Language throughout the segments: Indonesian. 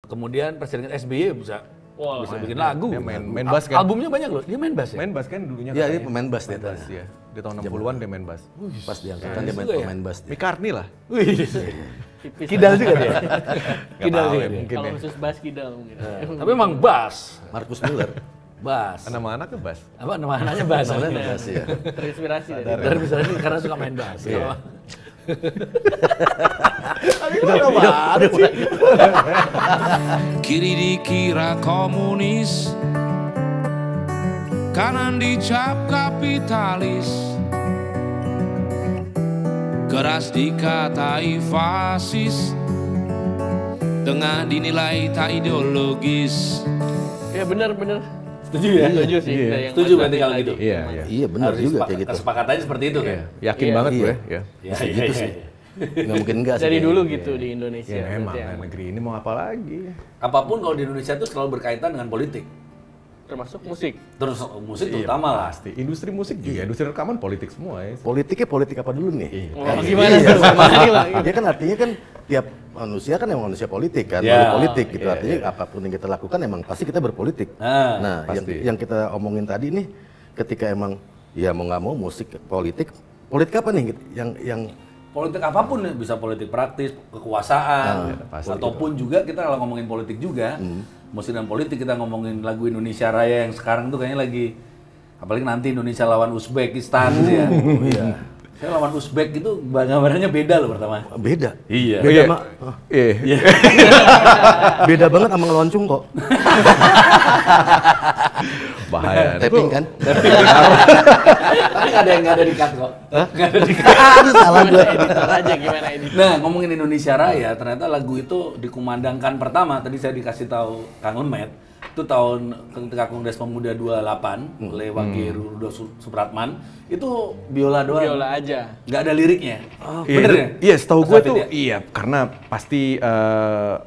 Kemudian Presiden SBY bisa bikin main. lagu. Dia main bass kan. Albumnya banyak loh, dia main bass ya? Main bass kan dulunya. Iya, dia katanya. pemain bass dia. Main bass, ya. Di tahun 60-an dia main bass. Pas diangkatan dia main juga ya? pemain bass. dia. McCartney lah. Wih, Tipis Kidal juga dia. Nggak Kidal tahu juga ya, dia. mungkin Kalau ya. khusus bass Kidal mungkin. Tapi emang bass. Marcus Miller. Bass. Nama anaknya bass. Apa nama anaknya bass? Namanya bass ya. Terinspirasi dari Dari misalnya karena suka main bass. Iya. Kiri dikira komunis, kanan dicap kapitalis, keras dikatai fasis, tengah dinilai tak ideologis. Ya benar. Setuju ya? Setuju sih. Iya. Dari yang Setuju Mas berarti Radit kalau tadi. gitu. Iya. Iya benar juga kayak gitu. Kesepakatannya seperti itu kan? Iya. Yakin Iya. banget gue. Iya. Ya. Bisa gitu sih. Nggak mungkin enggak sih. Dari kayaknya. dulu gitu di Indonesia. Ya memang, berarti ya. negeri ini mau apa lagi? Apapun kalau di Indonesia itu selalu berkaitan dengan politik. Termasuk musik. Terus musik terutama lah. Pasti. Industri musik juga, industri rekaman politik semua ya. Politiknya politik apa dulu nih? Oh, gimana tuh? Gimana? Ya kan artinya kan tiap manusia kan emang manusia politik kan, Ya, politik gitu. iya, Artinya apapun yang kita lakukan emang pasti kita berpolitik. Nah, Nah, pasti. yang kita omongin tadi nih, ketika emang ya mau nggak mau musik politik apa nih gitu? Yang politik apapun ya, bisa politik praktis, kekuasaan, pasti ataupun juga kita kalau ngomongin politik juga, musik dan politik kita ngomongin lagu Indonesia Raya yang sekarang tuh kayaknya lagi, apalagi nanti Indonesia lawan Uzbekistan gitu ya. Iya. Saya lawan Uzbek gitu gambarannya beda loh pertama. beda. Iya. Beda Iya. sama Iya. beda banget sama ngeloncung kok. Bahaya. Tapping kan? Tapi nggak ada di cut kok. Nggak ada di cut. Aduh salah gue. Editor aja gimana editor. Nah, ngomongin Indonesia Raya, ternyata lagu itu dikumandangkan pertama. Tadi saya dikasih tahu Kang Unmet, itu tahun ketika Kongres Pemuda 28 oleh Wage Rudolf Supratman, itu biola doang. Biola aja. Nggak ada liriknya. Iya, Bener itu- ya? Iya, setahu Mas gue David tuh ya? iya, karena pasti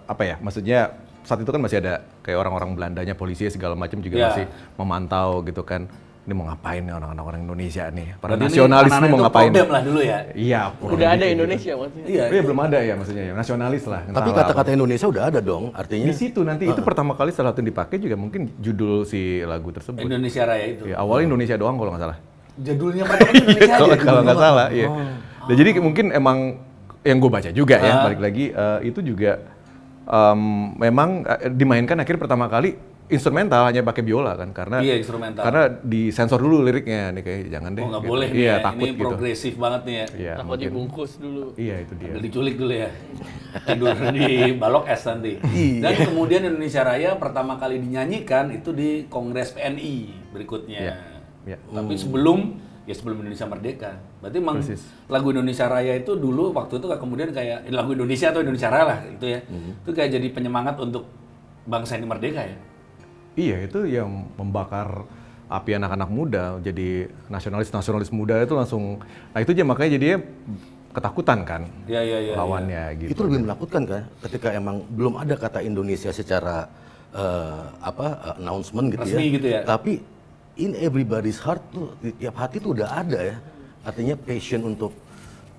apa ya? Maksudnya saat itu kan masih ada kayak orang-orang Belandanya, polisi segala macam juga Iya. masih memantau gitu kan. Ini mau ngapain nih orang-orang Indonesia nih? Para Berarti ini nasionalis ini anak-anak mau itu ngapain? Prodem lah dulu ya. Iya, Udah ada gitu. Indonesia maksudnya. Iya. Iya, belum ada ya maksudnya ya, nasionalis lah. Tapi entahlah kata-kata apa. Indonesia udah ada dong, artinya. Di situ nanti itu pertama kali salah satu yang dipakai juga mungkin judul si lagu tersebut. Indonesia Raya itu. Ya, awalnya Indonesia doang kalau nggak salah. Jadulnya pertama Indonesia aja. Kalau nggak salah, iya. Nah, jadi mungkin emang yang gue baca juga ya, Ah. balik lagi itu juga memang dimainkan akhirnya pertama kali instrumental hanya pakai biola kan karena Iya, instrumental. karena disensor dulu liriknya nih kayak jangan deh. Oh, nggak gitu. boleh nih Iya, ya. takut Ini gitu. progresif banget nih ya. Iya, Takut mungkin. dibungkus dulu. Iya, itu dia. Ambil diculik dulu ya. Tidur di balok es nanti. Dan kemudian Indonesia Raya pertama kali dinyanyikan itu di Kongres PNI berikutnya. Iya, iya. Tapi sebelum Indonesia Merdeka. Berarti emang Persis. lagu Indonesia Raya itu dulu waktu itu kemudian kayak lagu Indonesia atau Indonesia Raya lah itu ya. Itu kayak jadi penyemangat untuk bangsa ini merdeka ya. Iya, itu yang membakar api anak-anak muda jadi nasionalis muda itu langsung. Nah, itu aja makanya jadinya ketakutan kan Iya. lawannya gitu. Itu lebih menakutkan kan, ketika emang belum ada kata Indonesia secara announcement gitu Resmi ya. gitu ya. Tapi in everybody's heart tuh, di tiap hati tuh udah ada ya. Artinya passion untuk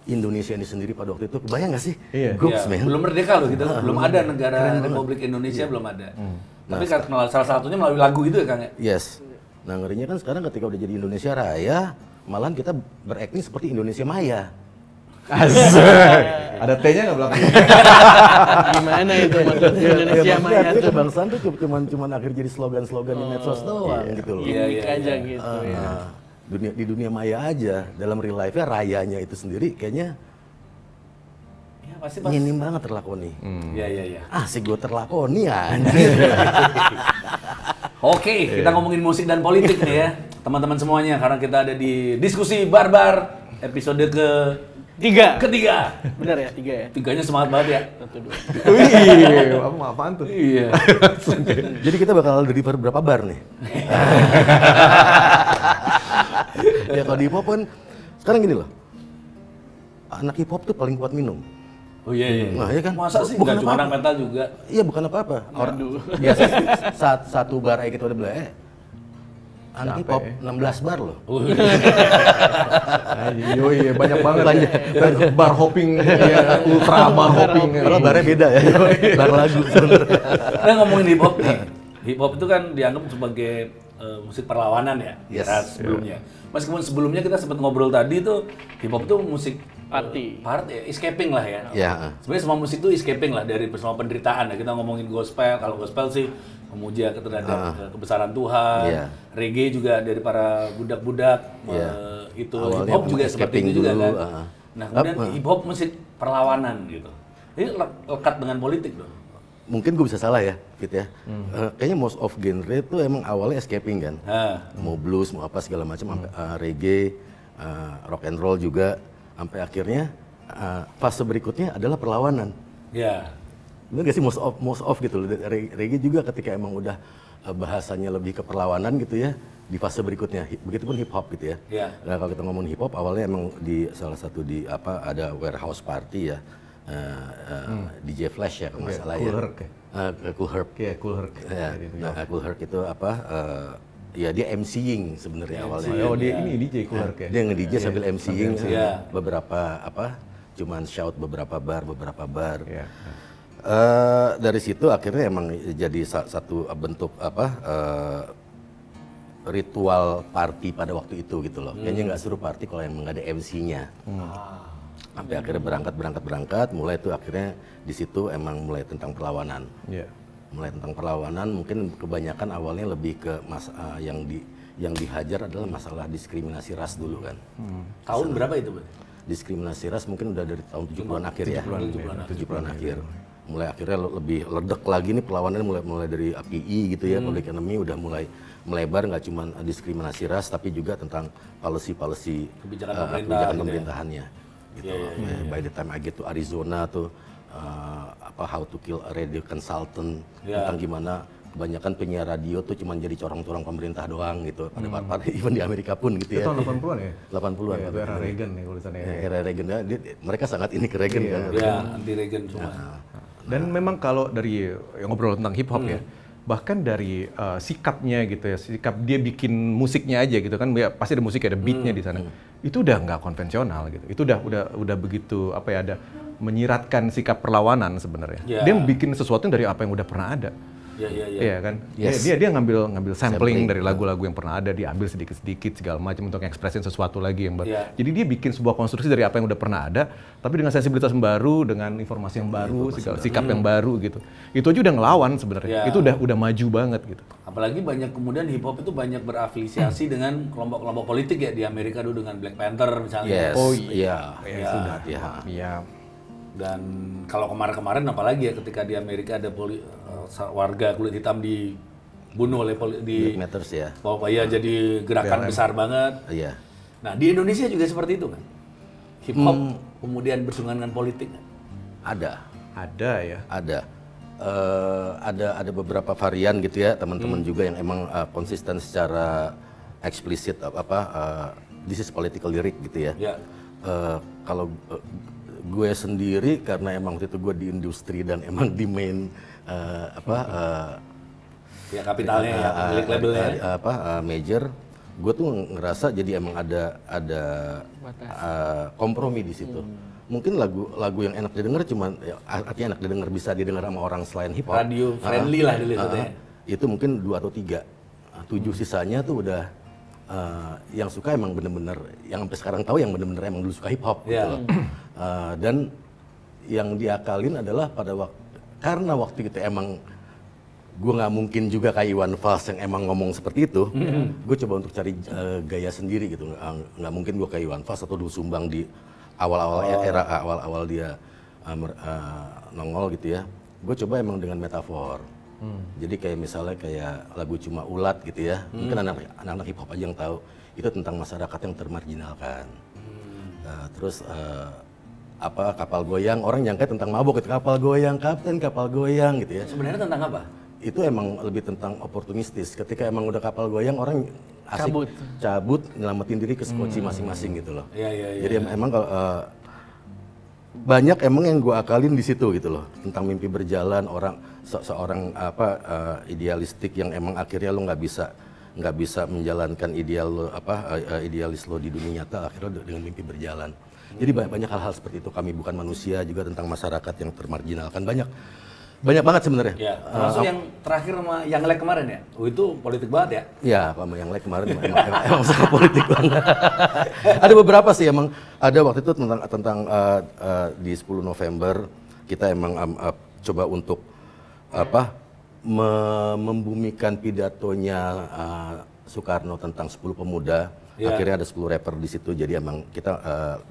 Indonesia ini sendiri pada waktu itu, kebayang nggak sih? Iya. Groups, Iya, man. belum merdeka loh gitu. Belum ada negara Republik Indonesia belum ada. Tapi salah satunya melalui lagu itu ya Kang ya. Yes. Nah ngerinya kan sekarang ketika udah jadi Indonesia Raya, malahan kita berakting seperti Indonesia Maya. Asik. Ada T-nya nggak belakangnya? Gimana itu maksudnya Indonesia Ya, Maya maksudnya tuh? kebangsaan tuh cuman akhir jadi slogan-slogan di medsos doang gitu loh. Iya, Gimik aja gitu ya. Di dunia maya aja, dalam real life-nya rayanya itu sendiri kayaknya Ya pasti minim banget terlakoni. Iya. Asik gue terlakoni anjir. Oke, kita ngomongin musik dan politik nih ya, teman-teman semuanya, karena kita ada di diskusi barbar episode ketiga. Bener ya, 3 ya? Tiganya semangat banget ya. 1, 2. Wih, apaan tuh? Iya. Jadi kita bakal deliver berapa bar nih? Ya kalau di hip hop kan sekarang gini loh. Anak hip hop tuh paling kuat minum. Oh iya. Nah, iya kan? Masa sih Bukan nggak cuma apa-apa. anak metal juga. Iya bukan apa-apa. Orang biasa satu bar aja kita udah bilang, Anti pop 16 bar loh. Yoi, banyak banget. Dan bar hopping, ya, ultra bar hopping. Kalau barnya beda ya. Bar lagu sebenarnya. Nah, ngomongin hip hop nih. Hip hop itu kan dianggap sebagai musik perlawanan ya, Yes. era sebelumnya. Meskipun sebelumnya kita sempat ngobrol tadi tuh hip hop itu musik Party. escaping lah ya. Ya. Sebenarnya semua musik itu escaping lah dari semua penderitaan ya. Kita ngomongin gospel, kalau gospel sih memuja terhadap kebesaran Tuhan. Iya. Reggae juga dari para budak-budak. Iya. Itu Awalnya hip hop juga escaping seperti itu juga dulu, kan. Nah, kemudian hip hop musik perlawanan gitu. Ini lekat dengan politik dong. Mungkin gue bisa salah ya, Fit ya. Kayaknya most of genre itu emang awalnya escaping kan. Mau blues, mau apa segala macam, sampai reggae, rock and roll juga, sampai akhirnya fase berikutnya adalah perlawanan. Ya. Bener gak sih most of gitu loh. Reggae juga ketika emang udah bahasanya lebih ke perlawanan gitu ya, di fase berikutnya. Begitupun hip hop gitu ya. Iya. Nah, kalau kita ngomong hip hop awalnya emang di salah satu di apa ada warehouse party ya. DJ Flash ya kalau nggak salah Cool ya. Herc ya? Cool Herc. Kayak Cool Herc. Ya, nah, Cool Herc itu apa? Ya dia MCing sebenarnya awalnya. Oh, dia ini DJ Cool Herc ya? Dia nge-DJ sambil MCing Iya. beberapa apa? Cuman shout beberapa bar. Iya. Dari situ akhirnya emang jadi satu bentuk apa? Ritual party pada waktu itu gitu loh. Kayaknya nggak seru party kalau emang nggak ada MC-nya. Sampai akhirnya berangkat, mulai itu akhirnya di situ emang mulai tentang perlawanan. Iya. Mulai tentang perlawanan, mungkin kebanyakan awalnya lebih ke yang dihajar adalah masalah diskriminasi ras dulu kan. Tahun berapa itu, Bang? Diskriminasi ras mungkin udah dari tahun 70-an akhir ya. 70-an akhir. Mulai akhirnya lebih ledek lagi nih perlawanan mulai dari API gitu ya, Public Enemy udah mulai melebar nggak cuma diskriminasi ras tapi juga tentang policy Kebijakan pemerintahannya. Gitu. By the time I get to Arizona tuh how to kill a radio consultant tentang gimana kebanyakan penyiar radio tuh cuma jadi corong-corong pemerintah doang gitu pada even di Amerika pun gitu ya. Itu tahun 80-an ya? 80-an. Itu era Reagan nih tulisannya. Era Reagan ya, mereka sangat ini ke Reagan kan. Ya, anti Reagan semua. Dan memang kalau dari yang ngobrol tentang hip hop ya, bahkan dari sikapnya gitu ya, sikap dia bikin musiknya aja gitu kan, ya, pasti ada musik, ada beatnya di sana. Itu udah nggak konvensional gitu. Itu udah begitu apa ya, ada menyiratkan sikap perlawanan sebenarnya. Yeah. Dia bikin sesuatu dari apa yang udah pernah ada. Iya kan? Yes. Dia ngambil sampling dari lagu-lagu yang pernah ada, diambil sedikit-sedikit segala macam untuk ekspresin sesuatu lagi yang baru. Yeah. Jadi dia bikin sebuah konstruksi dari apa yang udah pernah ada, tapi dengan sensibilitas yang baru, dengan informasi yang baru, sikap yang baru gitu. Itu aja udah ngelawan sebenarnya. Yeah. Itu udah maju banget gitu. Apalagi banyak kemudian hip hop itu banyak berafiliasi dengan kelompok-kelompok politik ya di Amerika dulu dengan Black Panther misalnya. Yes. Oh iya. Iya. Dan kalau kemarin-kemarin apalagi ya ketika di Amerika ada warga kulit hitam dibunuh oleh Black Matters ya. Ya jadi gerakan besar banget. Iya. Nah di Indonesia juga seperti itu kan. Hip hop kemudian bersinggungan dengan politik kan? Ada ya. Ada beberapa varian gitu ya teman-teman juga yang emang konsisten secara eksplisit this is political lyric gitu ya. Ya. Kalau gue sendiri karena emang waktu itu gue di industri dan emang di main Ya kapitalnya ya, milik labelnya. Major, gue tuh ngerasa jadi emang ada kompromi di situ. Mungkin lagu yang enak didengar cuman artinya enak didengar bisa didengar sama orang selain hip hop. Radio friendly lah dulu itu ya. Itu mungkin 2 atau 3. 7 sisanya tuh udah yang suka emang bener-bener yang sampai sekarang tahu yang bener-bener emang dulu suka hip hop gitu loh. Dan yang diakalin adalah karena waktu itu emang gue nggak mungkin juga kayak Iwan Fals yang emang ngomong seperti itu. Gue coba untuk cari gaya sendiri gitu. Nggak mungkin gue kayak Iwan Fals atau Doel Sumbang di awal-awal dia nongol gitu ya. Gue coba emang dengan metafor. Jadi kayak misalnya kayak lagu Cuma Ulat gitu ya. Mungkin anak-anak hip hop aja yang tahu. Itu tentang masyarakat yang termarginalkan. Terus kapal goyang, orang nyangka tentang mabuk gitu. Kapal goyang, kapten kapal goyang gitu ya. Sebenarnya tentang apa? Itu emang lebih tentang oportunistis. Ketika emang udah kapal goyang, orang asik cabut nyelamatin diri ke skoci masing-masing gitu loh. Jadi emang kalau banyak emang yang gue akalin di situ gitu loh, tentang mimpi berjalan orang seorang idealistik yang emang akhirnya lo nggak bisa nggak bisa menjalankan idealis lo di dunia nyata, akhirnya dengan mimpi berjalan. Jadi banyak hal-hal seperti itu. Kami bukan manusia juga, tentang masyarakat yang termarginalkan, banyak banget sebenarnya. Ya, termasuk yang terakhir sama Yang Lek kemarin ya. Itu politik banget ya. Ya, sama Yang Lek kemarin emang sangat politik banget. Ada beberapa sih emang. Ada waktu itu tentang di 10 November kita emang coba untuk membumikan pidatonya Soekarno tentang 10 pemuda. Akhirnya ada 10 rapper di situ. Jadi emang kita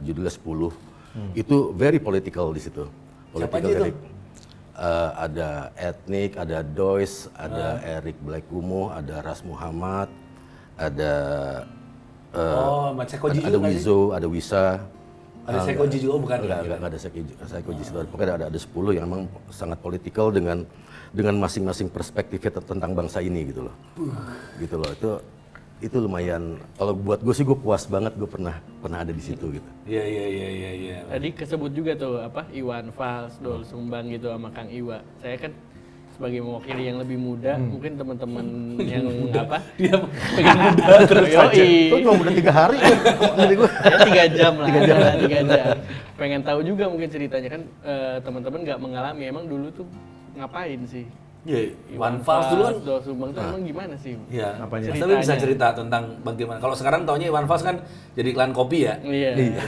judulnya 10. Itu very political di situ. Siapa aja itu? Ada Etnik, ada Dois, ada Eric Blackkumo, ada Ras Muhammad, ada ada Wizo, ada Wisa. Ada Sekoji juga bukan? Enggak ada Sekoji. Pokoknya ada 10 yang memang sangat politikal dengan masing-masing perspektifnya tentang bangsa ini gitu loh. Gitu loh. Itu lumayan, kalau buat gue sih gue puas banget gue pernah ada di situ gitu. Iya. Tadi kesebut juga tuh Iwan Fals, Doel Sumbang gitu sama Kang Iwa. Saya kan sebagai mewakili yang lebih muda, mungkin teman-teman yang dia pengen muda terus aja. Lu cuma muda 3 hari dari gue. Ya 3 jam lah. 3 jam. Pengen tahu juga mungkin ceritanya kan teman-teman nggak mengalami, emang dulu tuh ngapain sih? Iya, Iwan Fals dulu kan. Doel Sumbang tuh emang gimana sih? Iya. Apanya? Tapi bisa cerita tentang bagaimana. Kalau sekarang taunya Iwan Fals kan jadi iklan kopi ya. Iya.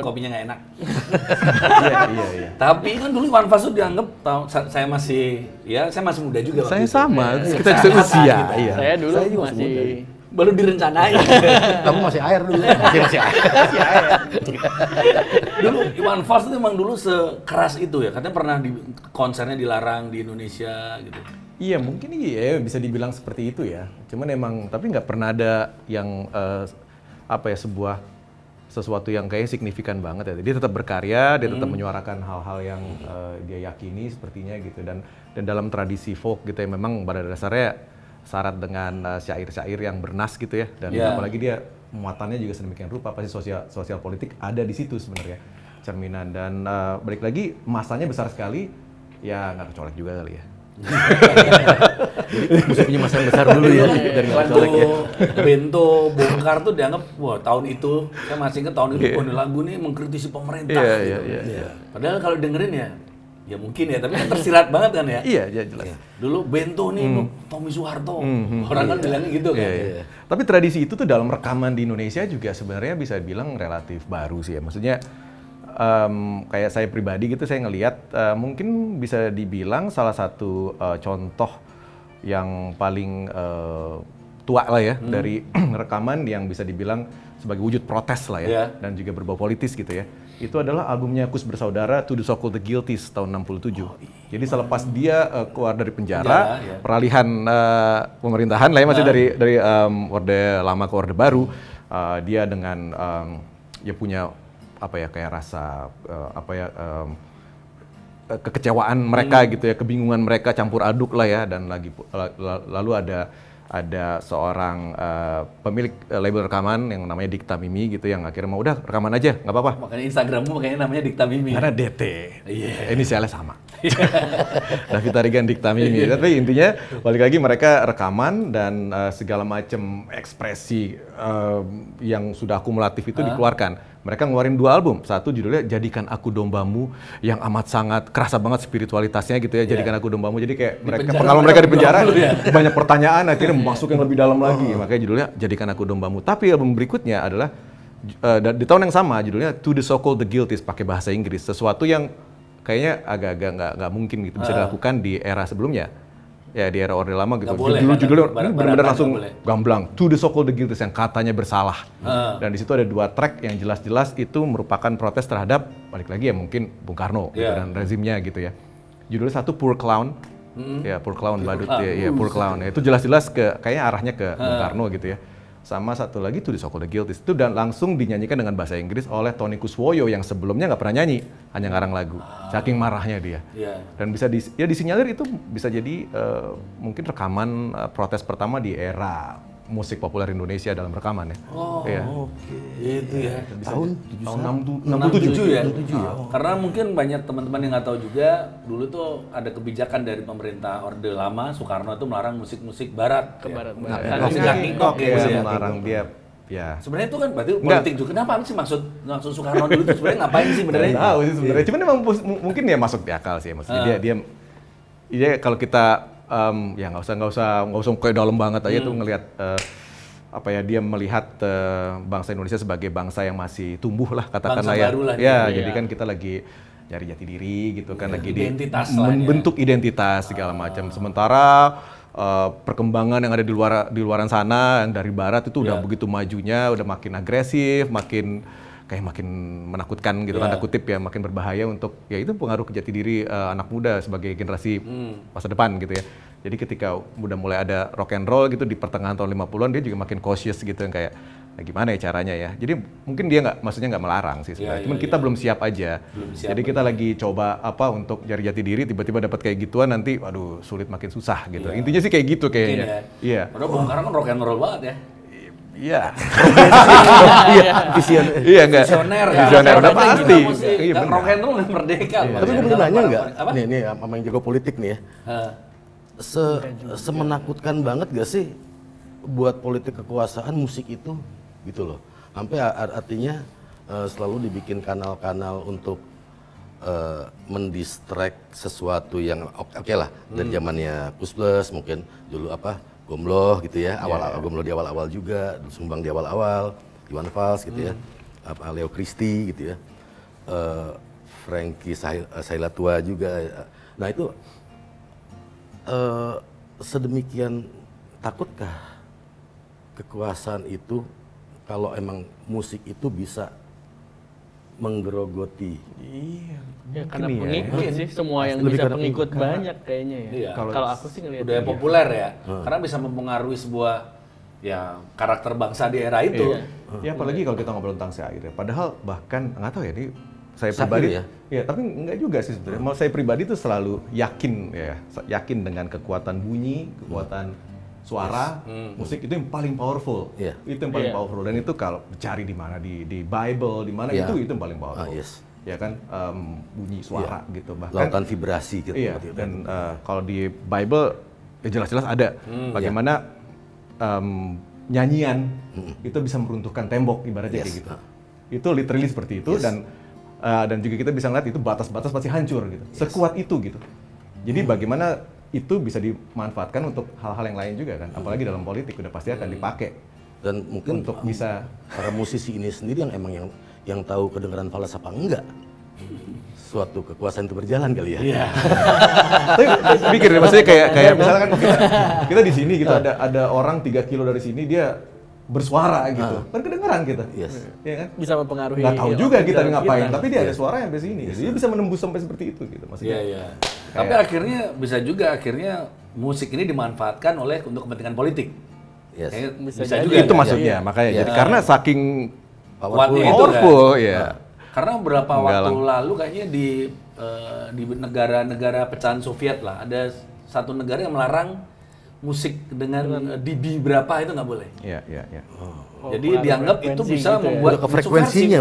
Kopinya nggak enak. Iya. Tapi kan dulu Iwan Fals tuh dianggap saya masih muda juga. Saya waktu itu. sama, Ya, kita seusia. Iya. Saya dulu Saya juga masih baru direncanain. Kamu masih air dulu. Masih air. Dulu Iwan Fals itu emang dulu sekeras itu ya. Katanya pernah konsernya dilarang di Indonesia gitu. Iya, mungkin iya bisa dibilang seperti itu ya. Cuman emang tapi nggak pernah ada yang sesuatu yang kayak signifikan banget ya. Dia tetap berkarya, dia tetap menyuarakan hal-hal yang dia yakini sepertinya gitu, dan dalam tradisi folk gitu ya, memang pada dasarnya syarat dengan syair-syair yang bernas gitu ya, dan apalagi dia muatannya juga sedemikian rupa, pasti sosial politik ada di situ sebenarnya cerminan, dan balik lagi masanya besar sekali ya, nggak kecolek juga kali ya. Jadi mesti punya masa yang besar dulu ya dari colek ya. Bento bongkar tuh dianggap wah tahun itu, saya masih ingat tahun itu lagu nih mengkritisi pemerintah gitu. Iya. Padahal kalau dengerin ya mungkin ya, tapi kan tersirat banget kan ya. Iya, jelas. Dulu Bento nih Tommy Soeharto. Orang kan bilangnya gitu kan. Iya. Tapi tradisi itu tuh dalam rekaman di Indonesia juga sebenarnya bisa dibilang relatif baru sih ya. Maksudnya kayak saya pribadi gitu, saya ngelihat mungkin bisa dibilang salah satu contoh yang paling tua lah ya dari rekaman yang bisa dibilang sebagai wujud protes lah ya, dan juga berbau politis gitu ya. Itu adalah albumnya Kus Bersaudara To The So-Called The Guilties tahun 67. Jadi selepas dia keluar dari penjara, peralihan pemerintahan lah ya, masih dari Orde Lama ke Orde Baru, dia dengan ya punya kayak rasa kekecewaan mereka gitu ya, kebingungan mereka campur aduk lah ya, dan lalu ada seorang pemilik label rekaman yang namanya Dikta Mimi gitu, yang akhirnya mau udah rekaman aja nggak apa-apa. Makanya Instagrammu makanya namanya Dikta Mimi. Karena DT, inisialnya sama. David Tarigan Dikta Mimi. Tapi intinya balik lagi mereka rekaman, dan segala macam ekspresi yang sudah akumulatif itu dikeluarkan. Mereka ngeluarin 2 album, satu judulnya Jadikan Aku Dombamu, yang amat sangat kerasa banget spiritualitasnya gitu ya, Jadikan Aku Dombamu. Jadi kayak pengalaman mereka di penjara banyak pertanyaan, akhirnya masuk yang lebih dalam lagi, makanya judulnya Jadikan Aku Dombamu. Tapi album berikutnya adalah di tahun yang sama, judulnya To The So-Called The Guilties, pakai bahasa Inggris, sesuatu yang kayaknya agak-agak nggak mungkin gitu bisa dilakukan di era sebelumnya. Ya di era Orde Lama gitu. Judulnya benar-benar langsung gamblang, To The So-Called The Guilties, yang katanya bersalah. Dan di situ ada 2 track yang jelas-jelas itu merupakan protes terhadap, balik lagi ya mungkin Bung Karno gitu, dan rezimnya gitu ya. Judulnya satu Poor Clown, ya Poor Clown badut ya Poor Clown. Itu jelas-jelas kayaknya arahnya ke Bung Karno gitu ya. Sama satu lagi To The So-Called The Guilties itu, dan langsung dinyanyikan dengan bahasa Inggris oleh Tony Kuswoyo yang sebelumnya nggak pernah nyanyi, hanya ngarang lagu. Saking marahnya dia. Dan bisa disinyalir itu bisa jadi mungkin rekaman protes pertama di era musik populer Indonesia dalam rekaman ya. Oh, Iya. oke. Itu ya. Tahun Tahun 67 ya? Karena mungkin banyak teman-teman yang nggak tahu juga, dulu tuh ada kebijakan dari pemerintah Orde Lama, Soekarno itu melarang musik-musik barat. Ke barat. Musik Hip-hop ya. Iya, melarang dia. Ya. Sebenarnya itu kan berarti politik juga. Kenapa sih maksud Soekarno dulu itu sebenarnya ngapain sih sebenarnya? Nggak tahu sih sebenarnya. Cuman emang mungkin ya masuk di akal sih. Maksudnya dia kalau kita ya nggak usah kayak dalam banget aja tuh ngelihat dia melihat bangsa Indonesia sebagai bangsa yang masih tumbuh lah katakanlah bangsa ya. baru lah Ya, dia. jadi kan kita lagi nyari jati diri gitu kan, lagi identitas lah ya. membentuk identitas segala macam. Sementara perkembangan yang ada di luaran sana yang dari barat itu udah begitu majunya, udah makin agresif, makin menakutkan gitu, tanda kutip ya, makin berbahaya untuk ya itu pengaruh ke jati diri anak muda sebagai generasi masa depan gitu ya. Jadi ketika udah mulai ada rock and roll gitu di pertengahan tahun 50-an, dia juga makin cautious gitu yang kayak gimana ya caranya ya. Jadi mungkin dia maksudnya nggak melarang sih sebenarnya. Cuman kita belum siap aja. Jadi kita lagi coba untuk cari jati diri, tiba-tiba dapat kayak gituan nanti waduh sulit makin susah gitu. Intinya sih kayak gitu kayaknya. Iya. Padahal Bung Karno kan rock and roll banget ya. Iya. Visioner kan. Visioner udah pasti. Iya, rock and roll dan merdeka. Tapi gue boleh nanya nggak? Nih, sama yang jago politik nih ya. Semenakutkan banget gak sih buat politik kekuasaan musik itu gitu loh. Sampai artinya selalu dibikin kanal-kanal untuk mendistract sesuatu yang oke lah dari zamannya Kus Plus mungkin dulu Gomloh gitu ya, Gomloh di awal-awal juga, Sumbang di awal-awal, Iwan Fals gitu ya, Leo Christie gitu ya, Frankie Sailatua juga. Nah itu sedemikian takutkah kekuasaan itu kalau emang musik itu bisa menggerogoti? Iya. Ya, karena pengikut sih, semua yang bisa pengikut banyak kayaknya ya. Iya. Kalau aku sih ngelihat udah populer ya, karena bisa mempengaruhi sebuah ya karakter bangsa di era itu. Ya apalagi kalau kita ngobrol tentang syair ya. Padahal bahkan nggak tahu ya ini saya pribadi ya tapi enggak juga sih sebenarnya. Mau saya pribadi tuh selalu yakin dengan kekuatan bunyi, kekuatan suara, musik itu yang paling powerful. Itu yang paling powerful dan itu kalau dicari di mana di Bible, di mana itu yang paling powerful. Ya kan bunyi suara gitu bahkan lautan vibrasi gitu. Iya, dan kalau di Bible ya jelas-jelas ada bagaimana nyanyian itu bisa meruntuhkan tembok ibaratnya kayak gitu. Itu literally seperti itu dan juga kita bisa ngeliat itu batas-batas pasti hancur gitu. Sekuat itu gitu. Jadi bagaimana itu bisa dimanfaatkan untuk hal-hal yang lain juga kan. Apalagi dalam politik udah pasti akan dipakai. Dan mungkin untuk bisa para musisi ini sendiri yang emang yang tahu kedengaran falas apa enggak. Suatu kekuasaan itu berjalan kali ya. Iya. Tapi pikir deh, maksudnya kayak misalkan kita di sini gitu ada orang 3 kilo dari sini dia bersuara gitu. Kan kedengeran kita. Yes. Ya kan? Bisa mempengaruhi. Nggak tahu juga kita ngapain, tapi dia ada suara yang sampai sini. Dia bisa menembus sampai seperti itu gitu maksudnya. Iya. Tapi akhirnya bisa juga musik ini dimanfaatkan untuk kepentingan politik. Yes. Bisa juga. Itu maksudnya, makanya jadi karena saking powerful ya. Karena beberapa waktu lalu kayaknya di negara-negara pecahan Soviet lah, ada satu negara yang melarang musik dengan dB berapa itu nggak boleh. Iya. Jadi dianggap itu bisa membuat ke frekuensinya.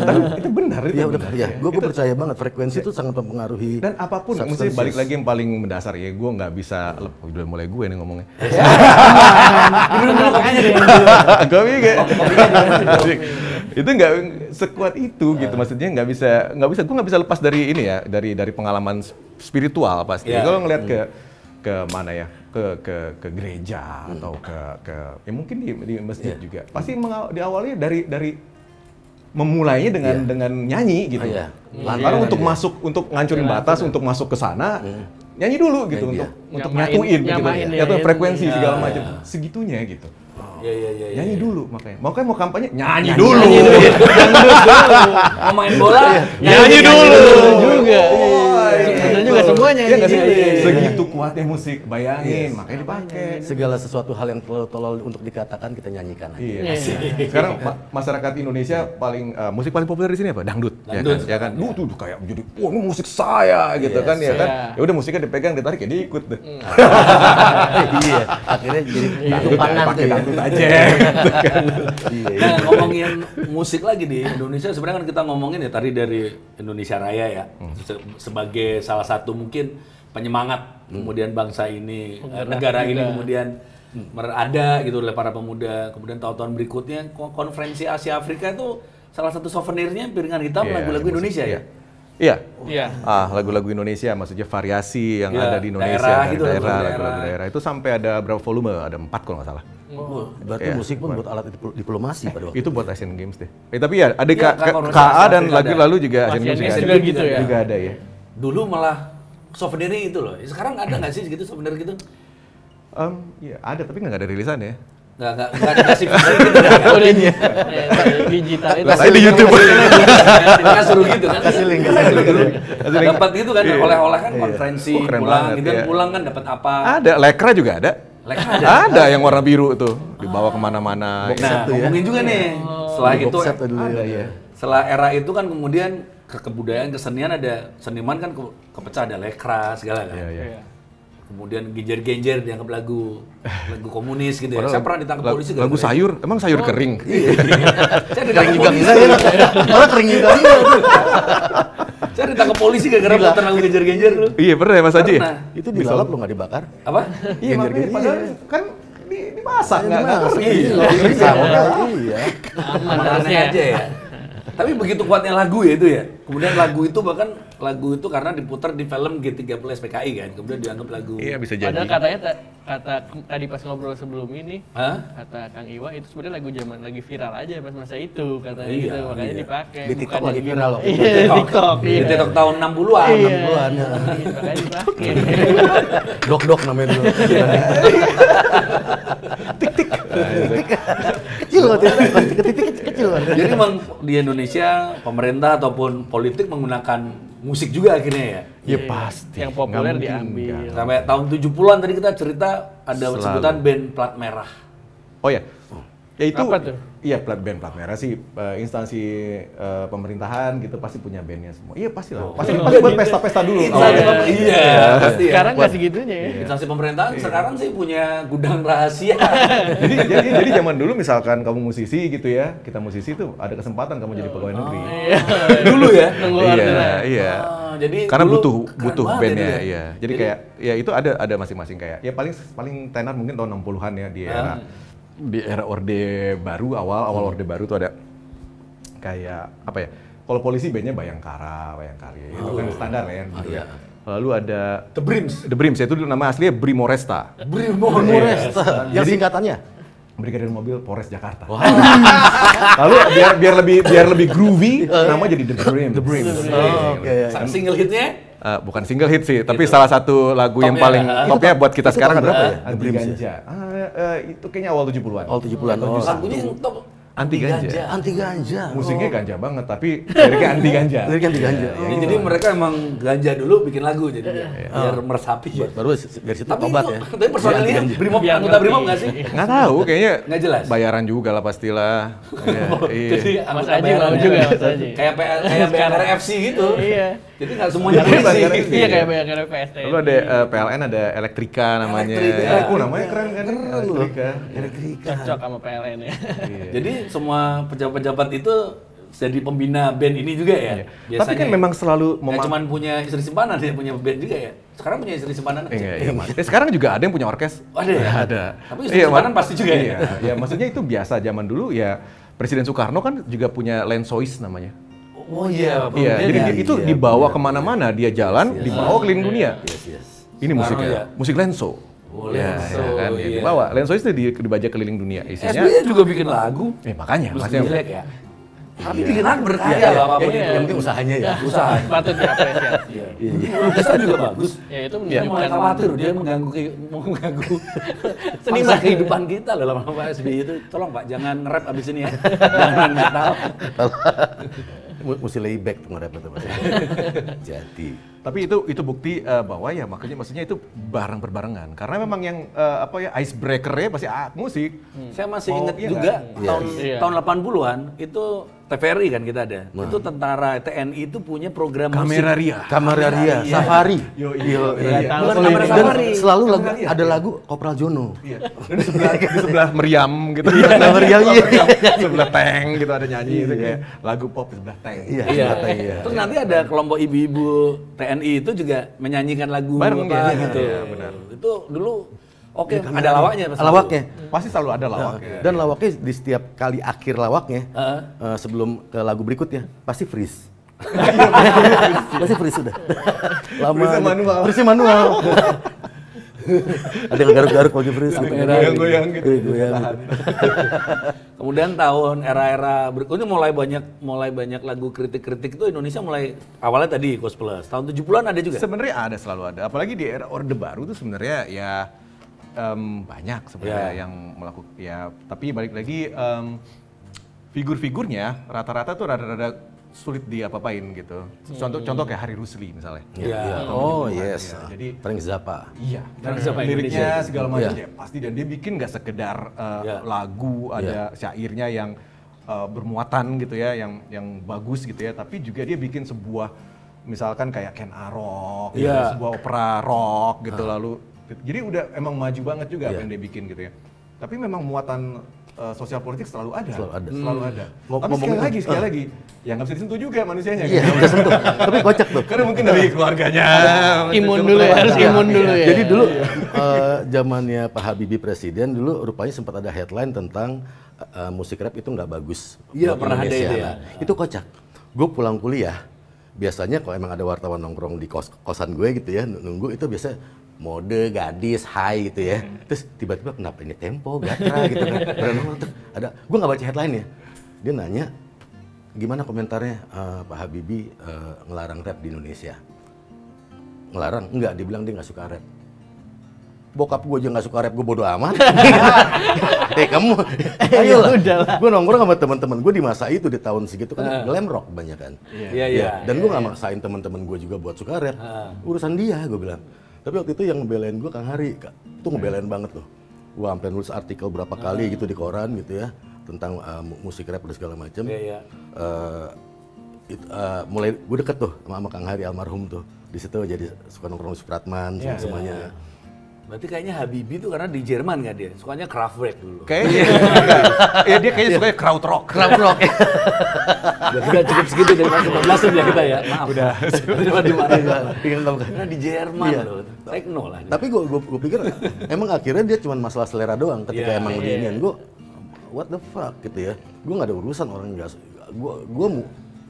Tapi itu benar itu. Iya, gue percaya banget frekuensi itu sangat mempengaruhi. Dan apapun, mesti balik lagi yang paling mendasar ya, gue nggak bisa. Udah mulai gue nih ngomongnya. Gue mikir. Itu nggak sekuat itu gitu, maksudnya nggak bisa gue nggak bisa lepas dari ini ya, dari pengalaman spiritual pasti. Kalau ngelihat ke mana ya, ke gereja atau ke ya mungkin di masjid juga pasti diawali dari memulainya dengan nyanyi gitu. Karena untuk ngancurin batas, untuk masuk ke sana nyanyi dulu gitu, untuk nyatuin gitu, frekuensi segala macam segitunya gitu. Nyanyi dulu makanya. Mau kampanye nyanyi dulu. Mau main bola nyanyi dulu juga. Sebenarnya nggak semuanya. Iya nggak sih? Iya. Segitu kuatnya musik, bayangin, makanya dipakai. Segala sesuatu hal yang terlalu tolol untuk dikatakan kita nyanyikan aja. Iya. Sekarang masyarakat Indonesia musik paling populer di sini apa? Dangdut. Dangdut. Ya kan? Tuh kayak jadi, wah ini musik saya gitu kan ya kan. Iya. Ya udah musiknya dipegang, ditarik ya diikut deh. Iya, akhirnya jadi Dangdut pangan pakai tuh ya. dangdut aja gitu kan. Iya, Nah, ngomongin musik lagi di Indonesia, sebenarnya kan kita ngomongin ya tadi dari Indonesia Raya ya, sebagai salah satu mungkin penyemangat kemudian bangsa ini, negara ini kemudian ada gitu oleh para pemuda. Kemudian tahun-tahun berikutnya konferensi Asia Afrika itu salah satu souvenirnya piringan hitam Iya, lagu-lagu musik, Indonesia ya. Iya. Iya. Lagu-lagu Indonesia, maksudnya variasi yang Iya, ada di Indonesia, daerah dari gitu, daerah, lagu-lagu lagu-lagu daerah. Itu sampai ada berapa volume? Ada 4 kalau nggak salah. Berarti musik pun buat alat diplomasi pada waktu Itu buat Asian Games deh. Tapi ya ada Iya, kan KA dan Afrika lagu ada. lalu juga Asian Asian Games Games juga juga ada. gitu ya? Juga ada ya. Dulu malah souvenirnya itu loh. Sekarang ada nggak sih gitu souvenir gitu? Ya ada tapi nggak ada rilisan ya. Nggak ada kasih visi gitu kan? Udah digital itu. Lihat di YouTube. Kita suruh gitu kan? Kasih link. Dapat gitu kan, oleh-oleh kan konferensi, Oh, keren pulang banget, gitu kan, ya. pulang kan dapat apa? Ada, Lekra juga ada. Lekra ada. Ada yang warna biru tuh, dibawa kemana-mana. Nah, ngomongin juga nih, setelah itu, Box set dulu Ada ya. ya. setelah era itu kan kemudian ke kebudayaan, kesenian ada seniman kan kepecah, ada Lekra segala kan. Iya, iya. Iya. Kemudian genjer-genjer dianggap lagu komunis gitu ya. Padahal Saya pernah ditangkap polisi lagu gara-gara sayur, emang sayur kering. Saya ditangkap polisi. Orang kering juga. Saya ditangkap polisi gara-gara putar lagu genjer-genjer dulu. Iya pernah ya Mas Haji? Pernah. Itu dilalap lo nggak dibakar? Apa? Iya, makanya padahal kan dimasak nggak kering. Iya. Aman Aneh harusnya. aja ya. Tapi begitu kuatnya lagu ya itu ya. Kemudian lagu itu bahkan lagu itu karena diputar di film G30 SPKI kan. Kemudian dianggap lagu. Iya bisa jadi. Padahal katanya kata tadi pas ngobrol sebelum ini, Hah? kata Kang Iwa itu sebenarnya lagu zaman lagi viral aja pas masa itu katanya Iya, gitu, makanya iya. dipakai. Di TikTok Bukan lagi yang viral loh. Iya, di TikTok. Di Iya. TikTok tahun 60-an. Iya. 60-an, ya. Iya, makanya dipakai. Dok namanya dulu. Tik-tik. Kecil waktu itu. Titik kecil. Jadi memang di Indonesia pemerintah ataupun politik menggunakan musik juga akhirnya ya. Iya pasti. Yang populer Nggak mungkin diambil. nggak. Sampai tahun 70-an tadi kita cerita ada Selalu. sebutan band plat merah. Oh ya. Ya itu. Apa tuh? Iya plat merah sih instansi pemerintahan gitu pasti punya bandnya semua. Iya pasti lah. Pasti buat pesta-pesta dulu. Instansi Oh, iya, pasti ya. Sekarang nggak segitunya ya. Instansi pemerintahan sekarang sih punya gudang rahasia. jadi zaman dulu misalkan kamu musisi gitu ya, kita musisi tuh ada kesempatan kamu jadi pegawai negeri. Iya. Dulu ya. Nunggu Iya, orderan. iya. Jadi Karena dulu keren butuh banget bandnya, ya. iya. Jadi kayak ya itu ada masing-masing kayak ya paling tenar mungkin tahun 60-an ya di era Orde Baru awal Orde Baru tuh ada kayak apa ya? Kalau polisi bandnya Bayangkara itu kan standar ya. Gitu ya. Lalu ada The Brims. The Brims itu dulu nama aslinya Brimoresta. Brimoresta. Yang singkatannya? Brigadir Mobil Polres Jakarta. Lalu biar lebih groovy, nama jadi The Brims. The Brims. Oh, oke. Single hitnya Bukan single hit sih, tapi salah satu lagu yang Topnya, paling topnya buat kita itu sekarang tahun berapa adalah ya? The Anti Brims ya? Ganja. Itu kayaknya awal 70-an. Awal 70-an. Oh, lagunya yang top Anti ganja. anti ganja. Musiknya ganja banget, tapi liriknya anti ganja. Liriknya anti ganja. Ya, jadi mereka emang ganja dulu bikin lagu jadi biar meresapi ya. Baru dari situ Tapi tobat itu, ya. tapi personalnya Brimob, Biar anggota ngerti. Brimob nggak sih? Nggak tahu, kayaknya Nggak jelas. bayaran juga lah pastilah. Iya. Jadi Mas anggota Haji bayaran mau juga Mas Haji. kayak BNR FC gitu. Iya. Jadi nggak semuanya Jadi polisi. BNR FC. Iya kayak banyak PST. Lalu ada PLN, ada Elektrika namanya. Elektrika. Namanya keren kan? Elektrika. Cocok sama PLN ya. Jadi semua pejabat-pejabat itu jadi pembina band ini juga ya. Biasanya. Tapi kan memang selalu nggak cuma punya istri simpanan, dia punya band juga ya. Sekarang punya istri simpanan. Iya. Sekarang juga ada yang punya orkes. Ada ya? Ada. Tapi istri simpanan pasti juga ya. Iya, ya maksudnya itu biasa zaman dulu ya. Presiden Soekarno kan juga punya Lensois namanya. Oh iya, Iya, jadi itu dibawa kemana-mana, dia jalan, dibawa keliling dunia. Ini musiknya, ya. musik Lenso. Oh, Ya, Lenso, ya kan, ya. iya. Dibawa. Lensois itu dibajak keliling dunia. Isinya, SBY juga bikin lagu. makanya, Blues maksudnya jelek ya. Tapi bikin lagu berkarya loh apapun itu. Yang penting usahanya ya. Usaha. Patut diapresiasi. Lukisan juga bagus. Ya itu Dia mulai khawatir dia mengganggu seniman kehidupan kita loh lama-lama Pak SBY itu. Tolong Pak jangan nge-rap abis ini ya. Jangan metal. mesti layback tuh nge-rap itu. Jadi. Tapi itu bukti bahwa ya makanya maksudnya itu berbarengan. Karena memang yang icebreaker-nya pasti musik. Saya masih ingat iya juga kan? tahun 80-an itu TVRI kan kita ada. Itu tentara TNI itu punya program Kamera musik. Ria. Safari. Bukan Kamera Dan Safari. selalu ada lagu Kopral Jono. Iya. Dan di sebelah meriam gitu. Meriam, iya. Sebelah tank gitu ada nyanyi itu kayak lagu pop di sebelah tank. Iya. Terus nanti ada kelompok ibu-ibu TNI itu juga menyanyikan lagu Bareng apa ya, gitu. iya, benar. Itu dulu ada lawaknya. pasti. Lawaknya. Pasti selalu ada lawaknya. Dan lawaknya di setiap kali akhir lawaknya, sebelum ke lagu berikutnya, pasti freeze. Pasti freeze sudah. Lama. Freeze manual. Ada yang garuk-garuk lagi freeze. Goyang-goyang gitu. Kemudian tahun era-era berikutnya mulai banyak lagu kritik-kritik itu Indonesia mulai awalnya tadi Coast Plus. Tahun 70-an ada juga. Sebenarnya selalu ada. Apalagi di era Orde Baru tuh sebenarnya ya banyak sebenarnya yang melakukan ya. Tapi balik lagi figur-figurnya rata-rata tuh rada-rada sulit diapa-apain gitu. Contoh kayak Hari Rusli misalnya. Oh yes. Jadi Frank Zappa. iya, Frank Zappa liriknya Indonesia. segala macam ya pasti, dan dia bikin nggak sekedar lagu, ada syairnya yang bermuatan gitu ya, yang bagus gitu ya, tapi juga dia bikin sebuah misalkan kayak Ken Arok, sebuah opera rock gitu lalu. Jadi udah emang maju banget juga apa yang dia bikin gitu ya. Tapi memang muatan sosial politik selalu ada. Tapi sekali lagi, ya nggak bisa disentuh juga manusianya. Iya, gitu. bisa sentuh. Tapi kocak tuh. Karena mungkin dari keluarganya. Imun dulu ya, harus imun dulu ya. Jadi dulu zamannya Pak Habibie presiden dulu rupanya sempat ada headline tentang musik rap itu nggak bagus. Iya, buat pernah ada Indonesia. itu ya. Nah, itu kocak. Gue pulang kuliah, biasanya kalau emang ada wartawan nongkrong di kosan gue gitu ya, nunggu itu biasa mode, gadis, hai gitu ya. Terus tiba-tiba kenapa ini Tempo, Gatra gitu kan. Terus ada, gue nggak baca headline-nya. Dia nanya, gimana komentarnya Pak Habibie ngelarang rap di Indonesia? Ngelarang? Enggak, dia bilang dia nggak suka rap. Bokap gue aja nggak suka rap, gue bodo amat. Kamu, ayo lah. Gue nongkrong sama teman-teman gue di masa itu, di tahun segitu kan glam rock banyak kan. Iya. Dan gue nggak maksain teman-teman gue juga buat suka rap. Urusan dia, gue bilang. Tapi waktu itu yang ngebelain gue Kang Hari, itu ngebelain banget loh. Gue sampai nulis artikel berapa kali gitu di koran gitu ya, tentang musik rap dan segala macam. Mulai gue deket tuh sama Kang Hari almarhum tuh. Di situ jadi suka nongkrong Supratman semuanya. Berarti kayaknya Habibie itu karena di Jerman kan dia, sukanya Kraftwerk dulu. Kayaknya dia kayaknya sukanya krautrock. Krautrock. Udah cukup segitu dari masuk ya kita ya. Maaf. Udah. Karena di Jerman loh. Techno lah. Tapi gue pikir emang akhirnya dia cuma masalah selera doang. Ketika emang di inian gue, what the fuck gitu ya. Gue nggak ada urusan orang nggak.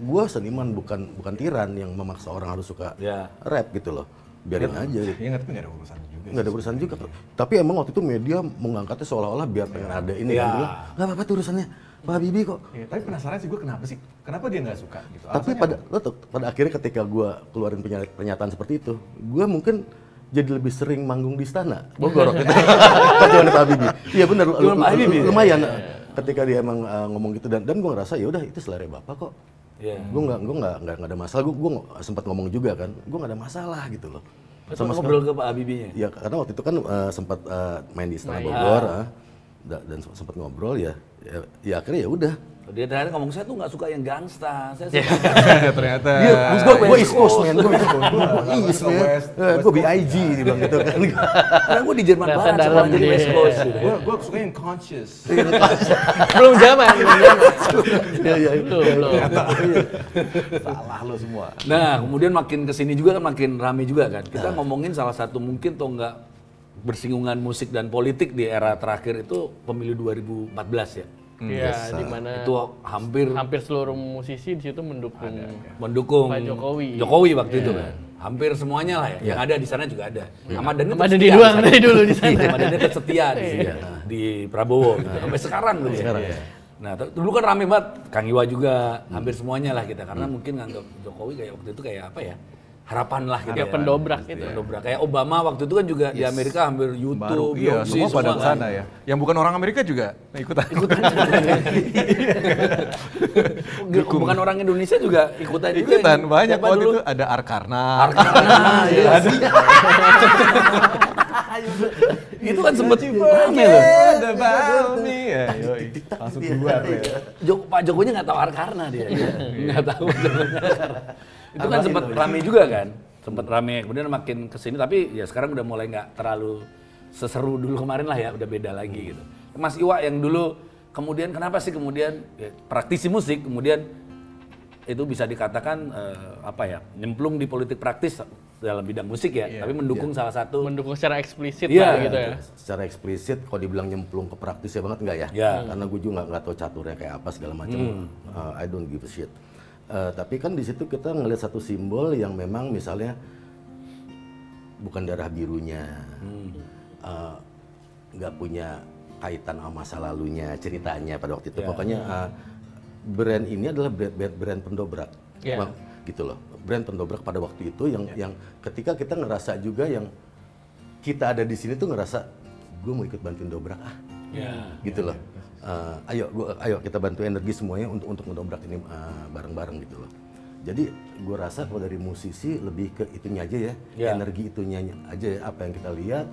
Gue seniman bukan tiran yang memaksa orang harus suka rap gitu loh. Biarin aja gitu. Iya, tapi nggak ada urusan juga. Nggak ada urusan juga. Tapi emang waktu itu media mengangkatnya seolah-olah biar pengen ada ini kan. Bilang, nggak apa-apa tuh urusannya Pak Habibie kok. Ya, tapi penasaran sih gue kenapa dia nggak suka gitu. Tapi pada akhirnya ketika gue keluarin pernyataan seperti itu, gue mungkin jadi lebih sering manggung di istana Bogor gitu. Pas zaman Pak Habibie. Iya benar, lumayan. Ketika dia emang ngomong gitu dan gue ngerasa ya udah itu selera bapak kok. Gue nggak ada masalah. Gue sempat ngomong juga kan, gue nggak ada masalah gitu loh. Sama ngobrol ke Pak Habibie-nya? Ya karena waktu itu kan sempat main di Istana Bogor dan sempat ngobrol ya akhirnya ya udah. Dia terakhir ngomong saya tuh nggak suka yang gangsta, saya suka ternyata. Gue East Coast man, gue East man, gue BIG dibilang gitu kan. Karena gue di Jerman banget, sekarang jadi West Coast. Gue suka yang conscious. Belum zaman. Iya. Salah lo semua. Nah, kemudian makin kesini juga kan makin rame juga kan. Kita ngomongin salah satu mungkin tuh nggak bersinggungan musik dan politik di era terakhir itu pemilu 2014 ya. Iya, di mana Itu hampir seluruh musisi di situ mendukung mendukung Pak Jokowi. Jokowi waktu itu kan. Hampir semuanya lah ya. Yang ada di sana juga ada. Ahmad Dhani Ahmad Dhani doang dari dulu di sana. Ahmad Dhani tetap setia di sini, di Prabowo gitu. Sampai sekarang tuh dia. Nah, dulu kan rame banget Kang Iwa juga, hampir semuanya lah kita karena mungkin nganggap Jokowi kayak waktu itu kayak apa ya? harapan lah gitu Ya, pendobrak gitu ya. Pendobrak. Kayak Obama waktu itu kan juga di Amerika hampir YouTube, Iya, Yosi, semua pada kan. kesana ya. Yang bukan orang Amerika juga ikutan. Bukan orang Indonesia juga ikutan juga. Ikutan banyak. Siapa Waktu dulu? itu ada Arkarna. Iya. Itu kan sempet rame loh. Ada Balmi. Ya, yoi. Langsung keluar ya. Pak Jokowinya nggak tahu Arkarna dia. Nggak tahu Jokowinya Arkarna. Itu kan sempat rame juga kan. Sempat rame. Kemudian makin kesini tapi ya sekarang udah mulai nggak terlalu seseru dulu kemarin lah ya. Udah beda lagi gitu. Mas Iwa yang dulu kemudian kenapa sih kemudian ya, praktisi musik kemudian itu bisa dikatakan nyemplung di politik praktis dalam bidang musik ya, tapi mendukung salah satu Mendukung secara eksplisit Iya. lah gitu ya. Secara eksplisit, kalau dibilang nyemplung ke praktis ya banget enggak ya? Ya. Karena gue juga nggak tahu caturnya kayak apa segala macam. I don't give a shit. Tapi kan di situ kita ngelihat satu simbol yang memang misalnya bukan darah birunya, nggak punya kaitan sama masa lalunya, ceritanya pada waktu itu. Ya. Pokoknya brand ini adalah brand pendobrak, Ya. gitu loh. Brand pendobrak pada waktu itu yang ketika kita ngerasa juga yang kita ada di sini tuh ngerasa gue mau ikut bantuin dobrak gitu loh. Ayo kita bantu energi semuanya untuk mendobrak ini bareng-bareng gitu loh. Jadi gue rasa kalau dari musisi lebih ke itunya aja ya, energi itunya aja ya, apa yang kita lihat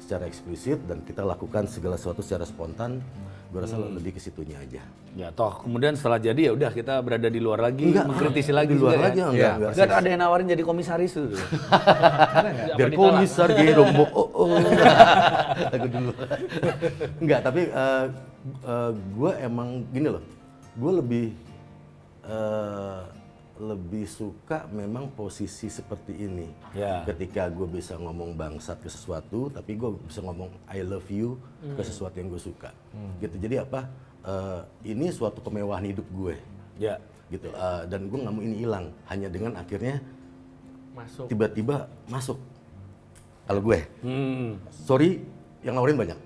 secara eksplisit dan kita lakukan segala sesuatu secara spontan. Gue rasa lebih ke situnya aja. ya toh kemudian setelah jadi ya udah kita berada di luar lagi mengkritisi lagi di luar juga lagi ya. enggak. Nggak ada yang nawarin jadi komisaris itu. Biar komisar Jerome lagu dulu. Enggak, tapi gue emang gini loh. Gue lebih suka memang posisi seperti ini. Ya. Ketika gue bisa ngomong bangsat ke sesuatu, tapi gue bisa ngomong I love you ke sesuatu yang gue suka. Gitu. Jadi apa? Ini suatu kemewahan hidup gue. Ya. Gitu. Dan gue nggak mau ini hilang. Hanya dengan akhirnya Masuk. tiba-tiba masuk. Kalau gue, sorry, yang nawarin banyak.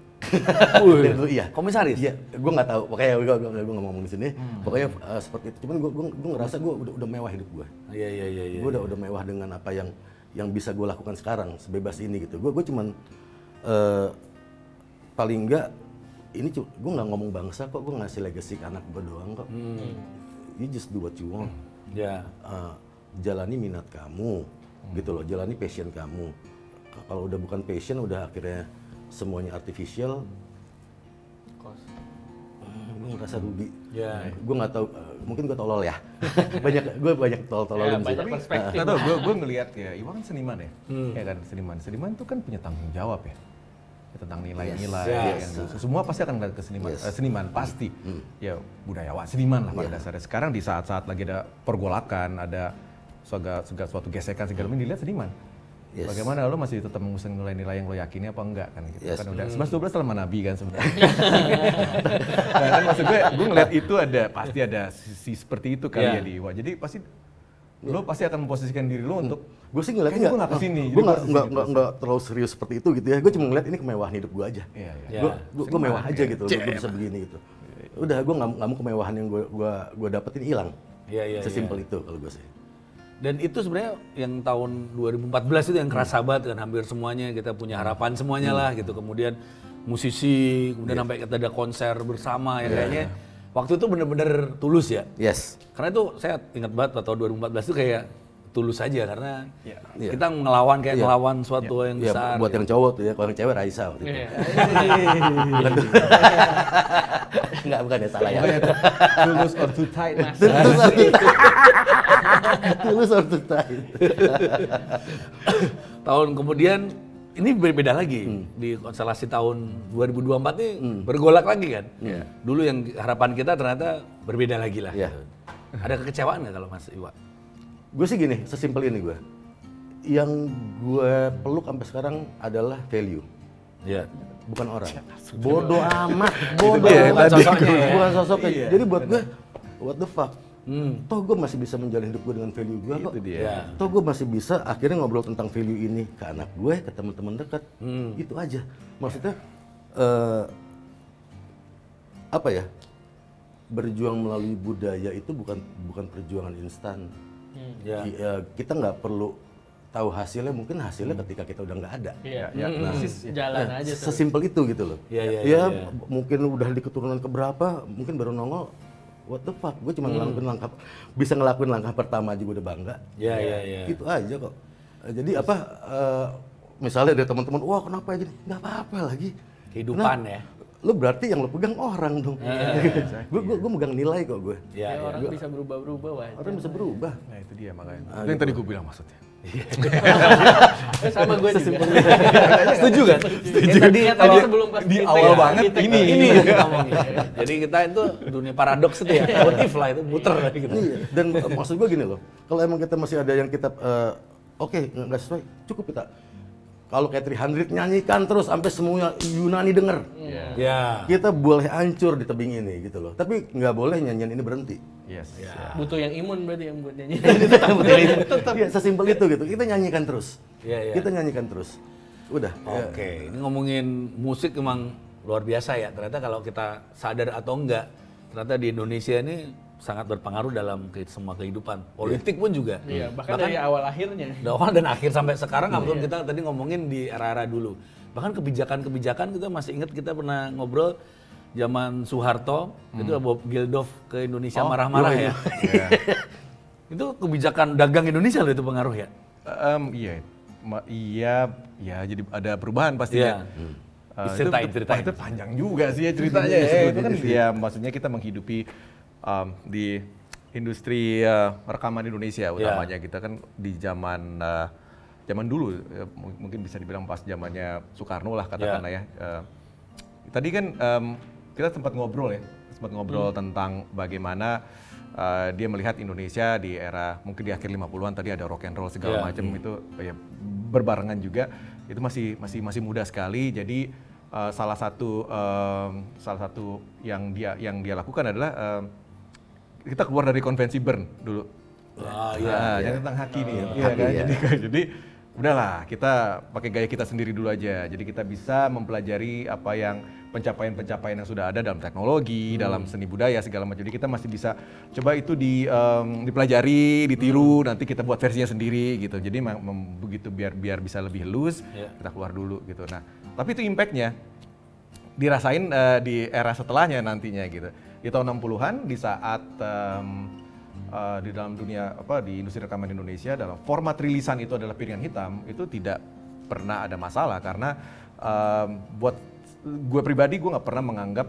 Dari dulu iya. Komisaris? Iya, gue nggak tahu. Makanya gue nggak ngomong di sini. Pokoknya seperti itu. Cuman gue ngerasa gue udah mewah hidup gue. Iya. Gue udah mewah dengan apa yang bisa gue lakukan sekarang sebebas ini gitu. Gue cuman paling nggak ini gue nggak ngomong bangsa kok. Gue ngasih legacy ke anak gue doang kok. You just do what you want. Ya. Jalani minat kamu, gitu loh. Jalani passion kamu. Kalau udah bukan passion, udah akhirnya semuanya artificial. Gue ngerasa rugi. Ya. Gue nggak tahu, mungkin gue tolol ya. gue banyak tolol-tololin sih. Banyak perspektif. Nggak tahu, gue ngelihat ya, Iwan kan seniman ya, ya kan seniman tuh kan punya tanggung jawab ya, tentang nilai-nilai. Yes. Semua pasti akan ngeliat ke seniman, seniman pasti, ya budayawan, seniman lah pada dasarnya. Sekarang di saat-saat lagi ada pergolakan, ada suatu gesekan segala macam, dilihat seniman. Yes. Bagaimana lo masih tetap mengusung nilai-nilai yang lo yakini apa enggak kan gitu. Yes. Kan udah 11-12 sama Nabi kan sebenarnya. Nah, kan maksud gue ngeliat itu pasti ada sisi seperti itu kali ya di Iwa. Jadi pasti lo pasti akan memposisikan diri lo untuk Gue sih ngeliatnya kayaknya gue nggak kesini. Gue nggak terlalu serius seperti itu gitu ya. Gue cuma ngeliat ini kemewahan hidup gue aja. Iya. Gue mewah aja gitu. Gue bisa begini gitu. Udah gue nggak mau kemewahan yang gue dapetin hilang. Iya. Sesimpel itu kalau gue sih. Dan itu sebenarnya yang tahun 2014 itu yang keras sahabat kan hampir semuanya kita punya harapan semuanya lah gitu. Kemudian musisi, kemudian sampai kita ada konser bersama ya kayaknya waktu itu bener-bener tulus ya. Yes. Karena itu saya ingat banget tahun 2014 itu kayak tulus aja karena kita ngelawan ngelawan suatu yang Iya, besar. buat yang cowok tuh ya. Kalau yang cewek Raisa waktu itu. Bukan ya, salah ya. tulus or too tight. Tulus or too tight. Tahun kemudian ini berbeda lagi di konstelasi tahun 2024 ini bergolak lagi kan. Dulu yang harapan kita ternyata berbeda lagi lah. Iya. Ada kekecewaan nggak kalau Mas Iwa? Gue sih gini, sesimpel ini gue. Yang gue peluk sampai sekarang adalah value, Iya. bukan orang. Bodoh amat, bukan sosoknya ya. Bukan sosoknya. Jadi buat gue, what the fuck? Toh gue masih bisa menjalin hidup gue dengan value gue kok. Itu dia. Ya. Toh gue masih bisa akhirnya ngobrol tentang value ini ke anak gue, ke teman-teman dekat. Itu aja. Maksudnya apa ya? Berjuang melalui budaya itu bukan perjuangan instan. Ya. Kita nggak perlu tahu hasilnya mungkin hasilnya ketika kita udah nggak ada. Iya. Jalan aja tuh. Sesimpel itu gitu loh. Iya. Ya mungkin udah di keturunan keberapa, mungkin baru nongol. What the fuck, gue cuma bisa ngelakuin langkah pertama aja gue udah bangga. Iya. Gitu aja kok. Jadi apa, misalnya ada teman-teman, wah kenapa gini? Nggak apa-apa lagi. Kehidupan ya. Lo berarti yang lo pegang orang dong. Gue megang nilai kok gue. Ya, orang bisa berubah-berubah wajar. Orang bisa berubah. Nah itu dia makanya. Itu yang tadi gue bilang maksudnya. Sama gue juga. Setuju kan? Setuju. Tadi sebelum pas di kita awal ya, banget kita- ini. Kita ngomongin. Jadi kita itu dunia paradoks itu ya. Motif lah itu muter gitu. Iya. Dan maksud gue gini loh, kalau emang kita masih ada yang kita oke nggak sesuai, cukup kita. Kalau kayak 300 nyanyikan terus sampai semua Yunani denger. Ya. Kita boleh hancur di tebing ini gitu loh. Tapi nggak boleh nyanyian ini berhenti. Yes. Butuh yang imun berarti yang buat nyanyi. Tetap ya sesimpel itu gitu. Kita nyanyikan terus. Iya. Kita nyanyikan terus. Udah. Oke, ini ngomongin musik emang luar biasa ya. Ternyata kalau kita sadar atau enggak, ternyata di Indonesia ini sangat berpengaruh dalam semua kehidupan. Politik pun juga. Iya, bahkan dari awal akhirnya. Awal dan akhir sampai sekarang, apalagi kita tadi ngomongin di era-era dulu. Bahkan kebijakan-kebijakan kita masih ingat kita pernah ngobrol zaman Soeharto, itu Bob Geldof ke Indonesia marah-marah ya. Itu kebijakan dagang Indonesia loh itu pengaruh ya. Iya, jadi ada perubahan pastinya. Ceritain. Itu panjang juga sih ya ceritanya ya. Itu kan ya maksudnya kita menghidupi di industri rekaman Indonesia utamanya. Kita kan di zaman dulu mungkin bisa dibilang pas zamannya Soekarno lah katakanlah ya. Tadi kan kita sempat ngobrol tentang bagaimana dia melihat Indonesia di era mungkin di akhir 50-an tadi ada rock and roll segala macam itu ya berbarengan juga itu masih muda sekali. Jadi salah satu yang dia lakukan adalah kita keluar dari konvensi Bern dulu. Jadi tentang haki nih. Jadi udahlah kita pakai gaya kita sendiri dulu aja. Jadi kita bisa mempelajari apa yang pencapaian yang sudah ada dalam teknologi, dalam seni budaya segala macam. Jadi kita masih bisa coba itu dipelajari, ditiru, nanti kita buat versinya sendiri gitu. Jadi begitu biar bisa lebih halus, kita keluar dulu gitu. Nah, tapi itu impact-nya dirasain di era setelahnya nantinya gitu. Di tahun 60-an di saat di dalam dunia di industri rekaman Indonesia dalam format rilisan itu adalah piringan hitam, itu tidak pernah ada masalah karena buat gue pribadi gue nggak pernah menganggap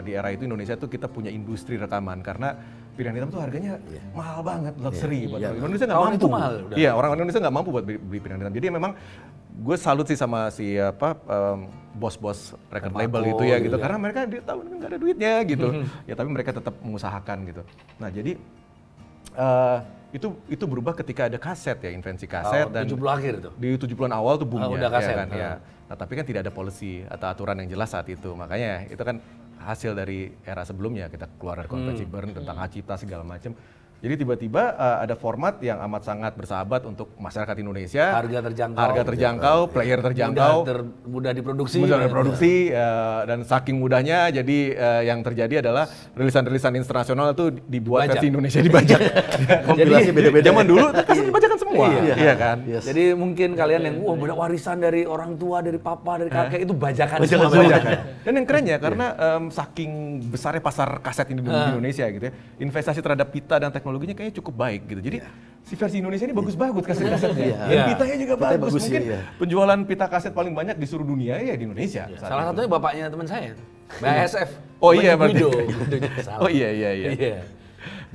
di era itu Indonesia tuh kita punya industri rekaman karena piringan hitam tuh harganya mahal banget, luxury buat orang Indonesia nggak mampu. Iya, orang Indonesia nggak mampu buat beli piringan hitam. Jadi memang gue salut sih sama bos-bos record label itu ya gitu karena mereka dia tahu nggak ada duitnya gitu. Ya tapi mereka tetap mengusahakan gitu. Nah jadi itu berubah ketika ada kaset ya, invensi kaset dan 70 akhir itu. di 70-an awal tuh boomnya udah kaset, ya kan ya. Nah tapi kan tidak ada policy atau aturan yang jelas saat itu, makanya itu kan hasil dari era sebelumnya kita keluar dari konvensi Bern tentang hak cipta segala macam. Jadi tiba-tiba ada format yang amat sangat bersahabat untuk masyarakat Indonesia. Harga terjangkau, player terjangkau. Mudah diproduksi. Dan saking mudahnya jadi yang terjadi adalah rilisan-rilisan internasional itu dibuat versi Indonesia dibajak. Kompilasi beda-beda. Zaman dulu kan dibajakan semua. Iya kan? Jadi mungkin kalian yang banyak warisan dari orang tua, dari papa, dari kakek itu bajakan. Dan yang kerennya karena saking besarnya pasar kaset di Indonesia gitu ya. Investasi terhadap pita dan teknologinya kayaknya cukup baik gitu. Jadi si versi Indonesia ini bagus-bagus kasetnya. Dan pitanya juga bagus. Mungkin penjualan pita kaset paling banyak di seluruh dunia ya di Indonesia. Salah satunya bapaknya teman saya, BASF. Oh iya berarti. Oh iya.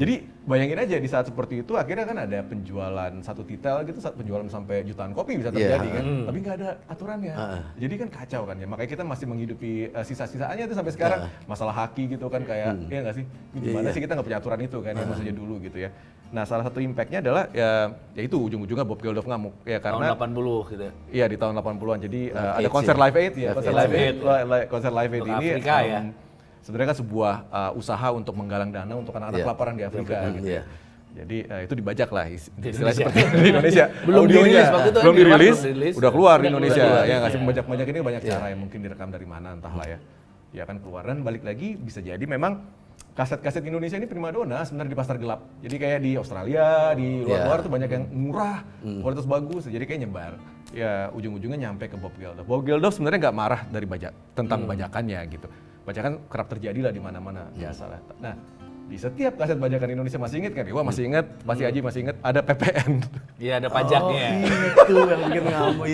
Jadi bayangin aja di saat seperti itu akhirnya kan ada penjualan satu titel gitu, penjualan sampai jutaan kopi bisa terjadi kan. Tapi nggak ada aturannya. Jadi kan kacau kan ya. Makanya kita masih menghidupi sisa-sisanya itu sampai sekarang. Masalah haki gitu kan kayak ya nggak sih? Gimana sih kita nggak punya aturan itu kan yang maksudnya dulu gitu ya. Nah salah satu impactnya adalah ya itu ujung-ujungnya Bob Geldof ngamuk ya karena tahun 80 gitu. Iya di tahun 80-an. Jadi ada konser Live Aid ya. Konser Live Aid ini Afrika ya. Sebenarnya kan sebuah usaha untuk menggalang dana untuk anak-anak kelaparan di Afrika gitu. Jadi itu dibajak lah istilah seperti di Indonesia. Belum dirilis, udah keluar di Indonesia. Ya nggak sih membajak ini banyak cara yang mungkin direkam dari mana entahlah ya. Ya kan keluar dan balik lagi bisa jadi memang kaset-kaset Indonesia ini primadona sebenarnya di pasar gelap. Jadi kayak di Australia, di luar-luar tuh banyak yang murah, kualitas bagus, jadi kayak nyebar. Ya ujung-ujungnya nyampe ke Bob Geldof. Bob Geldof sebenarnya nggak marah dari tentang bajakannya gitu. Bajakan kerap terjadi lah di mana-mana, biasa lah. Nah, di setiap kaset bajakan Indonesia masih inget kan? Wah masih inget, pasti Aji masih inget, ada PPN. Iya, ada pajaknya. Itu yang bikin ngamuk.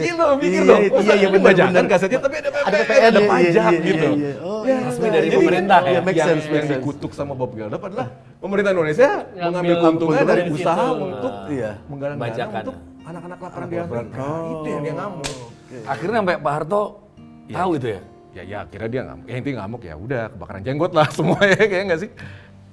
Gila, pikir dong. Iya, benar. Bajakan kasetnya tapi ada PPN, ada pajak gitu. Oh, Resmi dari pemerintah ya. make sense, Yang dikutuk sama Bob Geldof adalah pemerintah Indonesia mengambil keuntungan dari dari usaha situ. untuk menggalang dana Bajakan. untuk anak-anak laparan di Afrika. Itu yang dia ngamuk. Akhirnya sampai Pak Harto tahu itu ya. Ya akhirnya dia ngamuk. Ya intinya ngamuk ya udah kebakaran jenggot lah semua ya kayak nggak sih?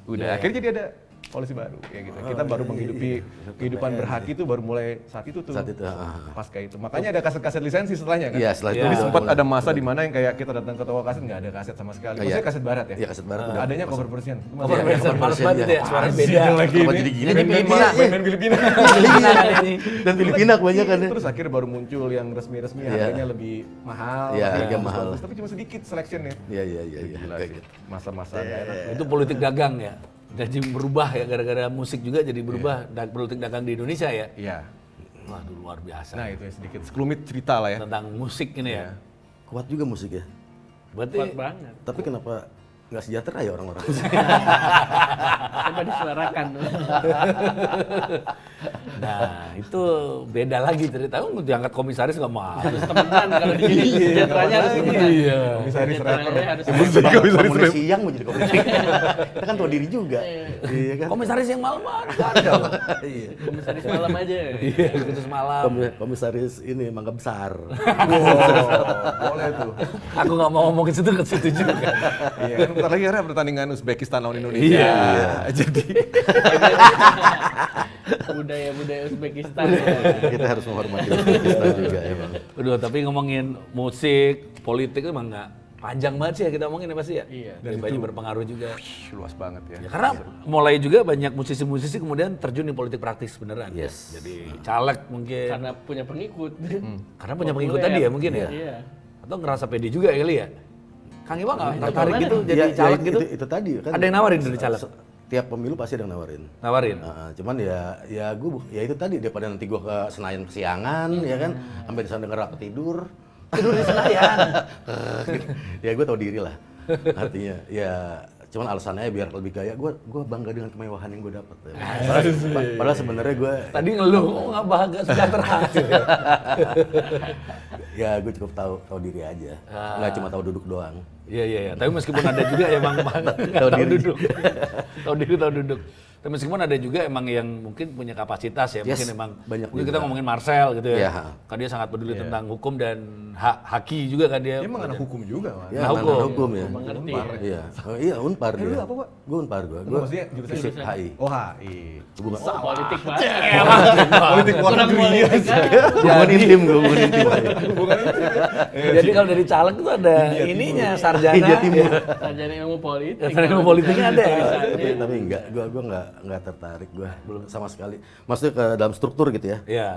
Udah akhirnya jadi ada polisi baru ya gitu. Kita baru menghidupi kehidupan berhaki itu baru mulai saat itu tuh. Saat itu, Pasca itu. Makanya ada kaset-kaset lisensi setelahnya kan. Iya, setelah itu. Jadi Iya. sempat ada masa di mana yang kayak kita datang ke toko kaset nggak ada kaset sama sekali. Iya. Maksudnya kaset barat ya? Iya, kaset barat udah. Adanya cover version. Cover version males banget itu ya, suaranya beda. lagi Kenapa ini. jadi gini? Main Filipina, main Filipina. Filipina kan ini. Dan Filipina kebanyakan ya. Terus akhirnya baru muncul yang resmi-resmi harganya lebih mahal. Iya, tapi harga bagus, mahal. Tapi cuma sedikit selectionnya. Iya. Gila Kayak sih. gitu. Masa-masa nggak enak. Itu politik dagang ya. Jadi berubah ya, gara-gara musik juga jadi berubah politik dagang di Indonesia ya. Iya. Waduh, luar biasa. Nah itu ya sedikit sekelumit cerita lah ya. Tentang musik ini ya. Kuat juga musiknya. Berarti Kuat banget. Tapi kenapa nggak sejahtera ya orang-orang? Coba disuarakan. nah, itu beda lagi cerita. Diangkat komisaris nggak mau. Harus temenan kalau di sini. Sejahteranya harus temenan. Iya. Komisaris rapper. Sejahteranya harus Bangun siang mau jadi komisaris. Kita kan tahu diri juga. Iya kan? Komisaris yang malam ada. Iya. komisaris malam aja. Iya, khusus malam. Komisaris ini Mangga Besar. Boleh tuh. Aku nggak mau ngomong ke situ juga. Iya kan bentar lagi ada pertandingan Uzbekistan lawan Indonesia. Iya. Jadi Budaya-budaya Uzbekistan. Kita harus menghormati Uzbekistan juga emang. Aduh, tapi ngomongin musik, politik emang nggak panjang banget sih ya kita ngomongin ya pasti ya. Iya. Dan banyak berpengaruh juga. luas banget ya. Ya, karena mulai juga banyak musisi-musisi kemudian terjun di politik praktis beneran. Yes. Jadi caleg mungkin. Karena punya pengikut. Karena punya pengikut Populer. tadi ya mungkin ya. Iya. Atau ngerasa pede juga kali ya. Kang Iwa nggak tertarik gimana? gitu jadi caleg gitu? Itu tadi kan. Ada yang nawarin dari caleg? Tiap pemilu pasti ada yang nawarin. Nawarin. Cuman ya itu tadi daripada nanti gua ke Senayan kesiangan ya kan, sampai di sana denger aku tidur di Senayan. Ya gua tahu diri lah. Artinya ya cuman alasannya biar lebih gaya. Gua bangga dengan kemewahan yang gua dapat. Padahal sebenarnya gua Tadi ngeluh, oh nggak bahagia sejahtera. ya gua cukup tahu diri aja. Nggak cuma tahu duduk doang. Iya. Tapi meskipun ada juga emang tahu duduk. Tahu duduk. Tapi meskipun ada juga emang yang mungkin punya kapasitas ya, Yes, mungkin emang banyak mungkin juga. kita ngomongin Marcel gitu ya. Iya. Kan dia sangat peduli tentang hukum dan haki juga kan dia. Dia emang anak hukum juga, Mas. Ya, Nah, anak hukum. hukum ya. Mengerti. Iya. Iya, Unpar dia. Lu apa, Pak? Gua Unpar gua. Maksudnya jurusan fisik HI. Oh, HI. Hubungan Politik banget. Politik luar Kurang negeri. politik kan? hubungan intim gua, hubungan intim. Jadi kalau dari caleg itu ada ininya sarjana. India Timur. Sarjana ilmu politik. Sarjana ilmu politiknya ada ya. Tapi enggak, gua enggak tertarik gua belum sama sekali. Maksudnya ke dalam struktur gitu ya. Iya.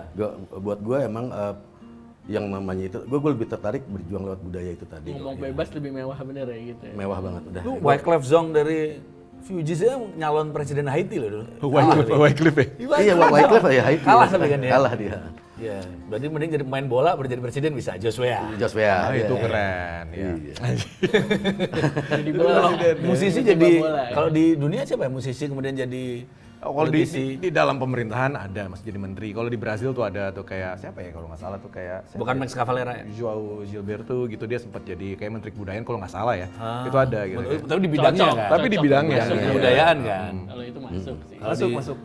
Buat gua emang yang namanya itu, gua lebih tertarik berjuang lewat budaya itu tadi. Ngomong bebas lebih mewah bener ya gitu ya. Mewah banget udah. Lu Wyclef Jean dari Fugees ya nyalon presiden Haiti loh dulu. Wycliffe ya? Iya, Wyclef ya Haiti. Kalah sampai kan ya. Kalah dia. Iya, berarti mending jadi pemain bola, jadi presiden bisa Joshua. Joshua. Ah, iya. itu keren. Ya. Jadi bola. Musisi Sepak jadi bola, ya. kalau di dunia siapa ya musisi kemudian jadi Kalau politisi? di dalam pemerintahan ada Mas jadi menteri. Kalau di Brasil tuh ada tuh kayak siapa ya kalau nggak salah tuh kayak siapa Bukan ya? Max Cavalera ya? Joao Gilberto gitu dia sempat jadi kayak menteri kebudayaan kalau nggak salah ya. Itu ada gitu. Tapi di bidangnya Cocok. kan. Tapi di bidangnya. Masuk Iya. ya. Kebudayaan kan. Kalau itu masuk sih. Masuk.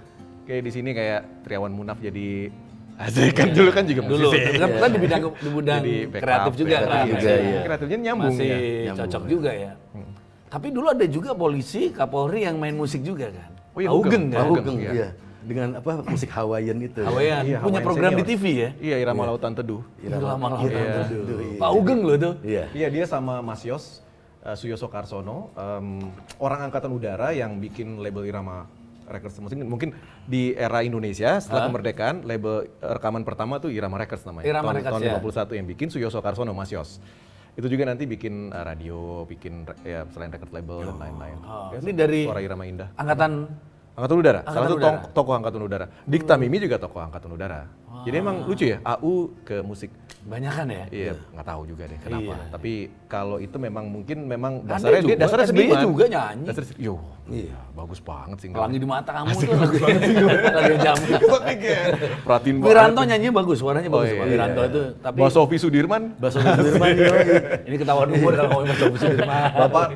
Kayak di sini kayak Triawan Munaf jadi Asik kan dulu kan juga Dulu, musisi. kan di bidang Jadi backup, kreatif juga ya, kan. juga, iya. Kreatifnya nyambung Masih ya. Nyambung. cocok juga ya. Tapi dulu ada juga polisi, Kapolri yang main musik juga kan. Oh iya, Hugeng Hugeng. kan? Hugeng, iya. iya. Dengan apa musik Hawaiian itu. Hawaiian. Iya, Punya Hawaiian program di senior. TV ya? Iya, Irama Lautan Teduh. Lama Iya. Pak Hugeng loh tuh. Iya. Iya, dia sama Mas Yos, Suyoso Karsono, orang angkatan udara yang bikin label Irama Records. Mungkin di era Indonesia setelah kemerdekaan, label rekaman pertama tuh Irama Records namanya. Irama tahun, Records, tahun ya. 51 yang bikin Suyoso Karsono, Mas Yos. Itu juga nanti bikin radio, bikin ya selain record label dan lain-lain. Ya, Ini dari Suara Irama Indah. Angkatan Angkatan Udara, salah Angkatan satu Udara. tokoh Angkatan Udara. Dikta Mimi juga tokoh Angkatan Udara. Jadi emang lucu ya, AU ke musik. banyakan ya. Iya, nggak tahu juga deh kenapa. Iya. Tapi kalau itu memang mungkin memang Anda dasarnya juga, dasarnya SBY seniman. juga nyanyi. Dasarnya yo, iya, bagus banget sih. Pelangi di mata kamu tuh lagu jamu. Perhatiin banget. Wiranto nyanyi bagus, suaranya Oh, bagus. iya, Pak iya. Wiranto itu, tapi Mbak Sofi Sudirman, Bakso Sudirman ini ketahuan umur kalau ngomongin Mas Sofi Sudirman.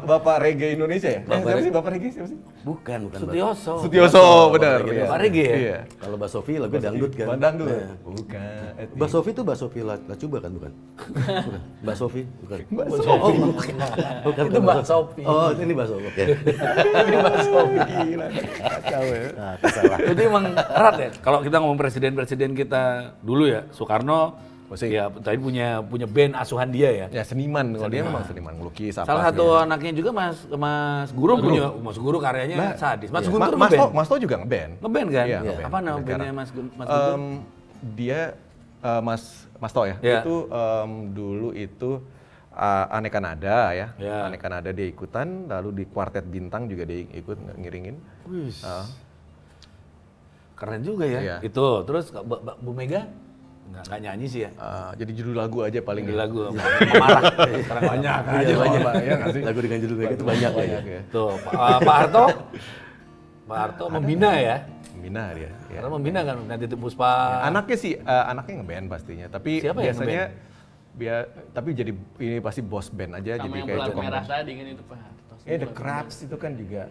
Bapak reggae Indonesia ya? Siapa sih Bapak reggae siapa sih? bukan Sutioso. Sutioso, benar. Bapak iya. Bapak reggae ya? Iya. Kalau Mbak Sofi lagu dangdut kan. Dangdut. Iya. Bukan. Mbak Sofi tuh Mbak Sofi Lacuba kan bukan? Bukan. Mbak Sofi bukan. Mbak Oh, Sofi. bukan. Itu Mbak Sofi. Oh, ini Mbak Sofi. Oke. Ini Mas Sofi. Gila. Kacau ya. Nah, salah. Itu emang erat ya. Kalau kita ngomong presiden-presiden kita dulu ya, Soekarno, Musik. ya tadi punya band asuhan dia ya. Ya seniman, kalau dia memang seniman melukis apa. Salah satu segala. anaknya juga Mas Guru punya, Mas Guru karyanya Nah, sadis. Mas iya. Guntur Mas ngeband. Mas To juga ngeband. Ngeband kan? Iya, ngeband. Apa nama Negara. bandnya Mas Guntur? Dia Mas To ya. Iya. Itu dulu itu Aneka Nada ya. Iya. Aneka Nada dia ikutan, lalu di Kuartet Bintang juga dia ikut ngiringin. Keren juga ya. Iya. Itu. Terus Bu Mega nggak nyanyi sih ya. Jadi judul lagu aja paling Di ya. lagu marah. Sekarang banyak Iya, aja. banyak. Ya nggak sih? Lagu dengan judul kayak gitu banyak ya. ya. Tuh, Pak Harto. Pak Harto membina ya. Membina dia. Ya. Karena membina kan nanti itu Puspa. Anaknya sih, anaknya ngeband pastinya. Tapi Siapa yang biasanya tapi jadi ini pasti bos band aja, Sama jadi yang kayak pelat Joko merah Anwar. tadi kan itu Pak Harto. The Krabs itu kan juga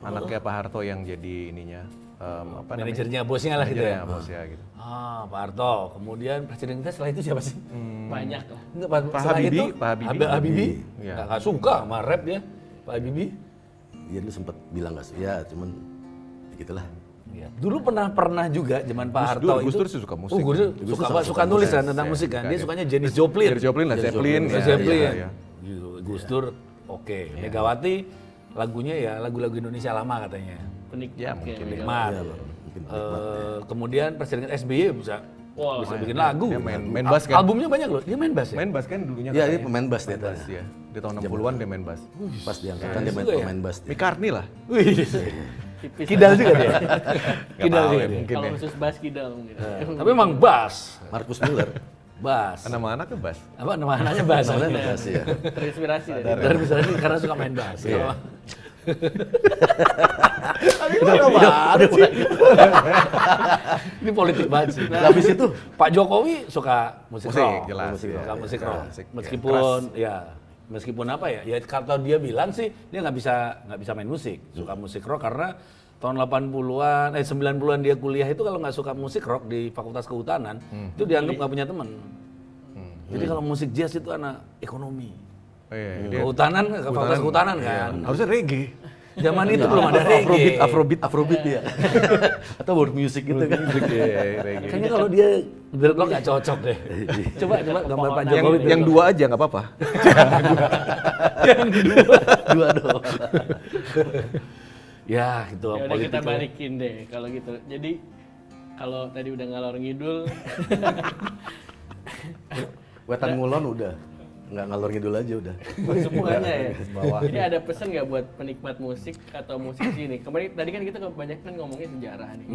anaknya Pak Harto yang jadi ininya apa namanya? Manajernya bosnya lah gitu ya. Manajernya bosnya gitu. Pak Harto. Kemudian presiden kita setelah itu siapa sih? Banyak lah. Enggak, Pak setelah Habibie, itu, Pak Habibie. Habibie. Iya. Nggak suka sama rap dia. Pak Habibie. Dia dulu sempat bilang nggak sih, ya cuman gitulah. Iya. Dulu pernah juga zaman Pak Harto itu. Gus Dur sih suka musik. Oh, Gus Dur suka nulis kan tentang musik kan. Dia sukanya Janis Joplin. Janis Joplin lah, Zeppelin. Led ya, Zeppelin. iya, iya. Gitu. Gus Dur oke. Megawati lagunya ya lagu-lagu Indonesia lama katanya. Penikmat Ya, mungkin kayak Nikmat. Iya, mungkin Kemudian presiden SBY bisa Wah, bikin lagu. Dia main bass kan. Albumnya banyak loh. Dia main bass ya. Main bass kan dulunya. Iya, dia katanya. pemain bass dia. Bass ya. Di tahun 60-an dia main bass. Pas di angkatan dia main juga ya? pemain bass. dia. McCartney lah. Wih. tipis. Kidal juga dia. Kidal tahu juga ya, dia. mungkin Kalau ya. khusus bass kidal mungkin. Tapi emang bass. Markus Miller. Bass. Nama anaknya bass. Apa nama anaknya bass? Namanya bass ya. Terinspirasi dari Dari misalnya karena suka main bass. Iya. Ini politik banget sih. Nah, habis itu Pak Jokowi suka musik, Musik, rock. jelas, Musik, iya. suka musik Iya, rock. musik, iya. Meskipun ya meskipun apa ya? Ya kalau dia bilang sih dia nggak bisa main musik. Suka musik rock karena tahun 80-an 90-an dia kuliah itu kalau nggak suka musik rock di Fakultas Kehutanan itu dianggap nggak punya teman. Jadi kalau musik jazz itu anak ekonomi. Iya, dia- Kehutanan, Fakultas Kehutanan Iya. kan. Harusnya reggae. Zaman itu belum ada reggae. Afrobeat dia. Atau world music gitu kan. Iya, reggae. Kayaknya kalau dia dreadlock nggak cocok deh. Coba gambar Pak Yang, Jokowi. yang dua aja nggak apa-apa. Dua doang. Ya gitu. Ya udah politik kita lah. balikin deh kalau gitu. Jadi kalau tadi udah ngalor ngidul, Wetan Ngulon udah. Nggak ngalor ngidul aja udah. semuanya ya. Bawah. Jadi ada pesan nggak buat penikmat musik atau musisi nih? Kemarin tadi kan kita kebanyakan ngomongin sejarah nih.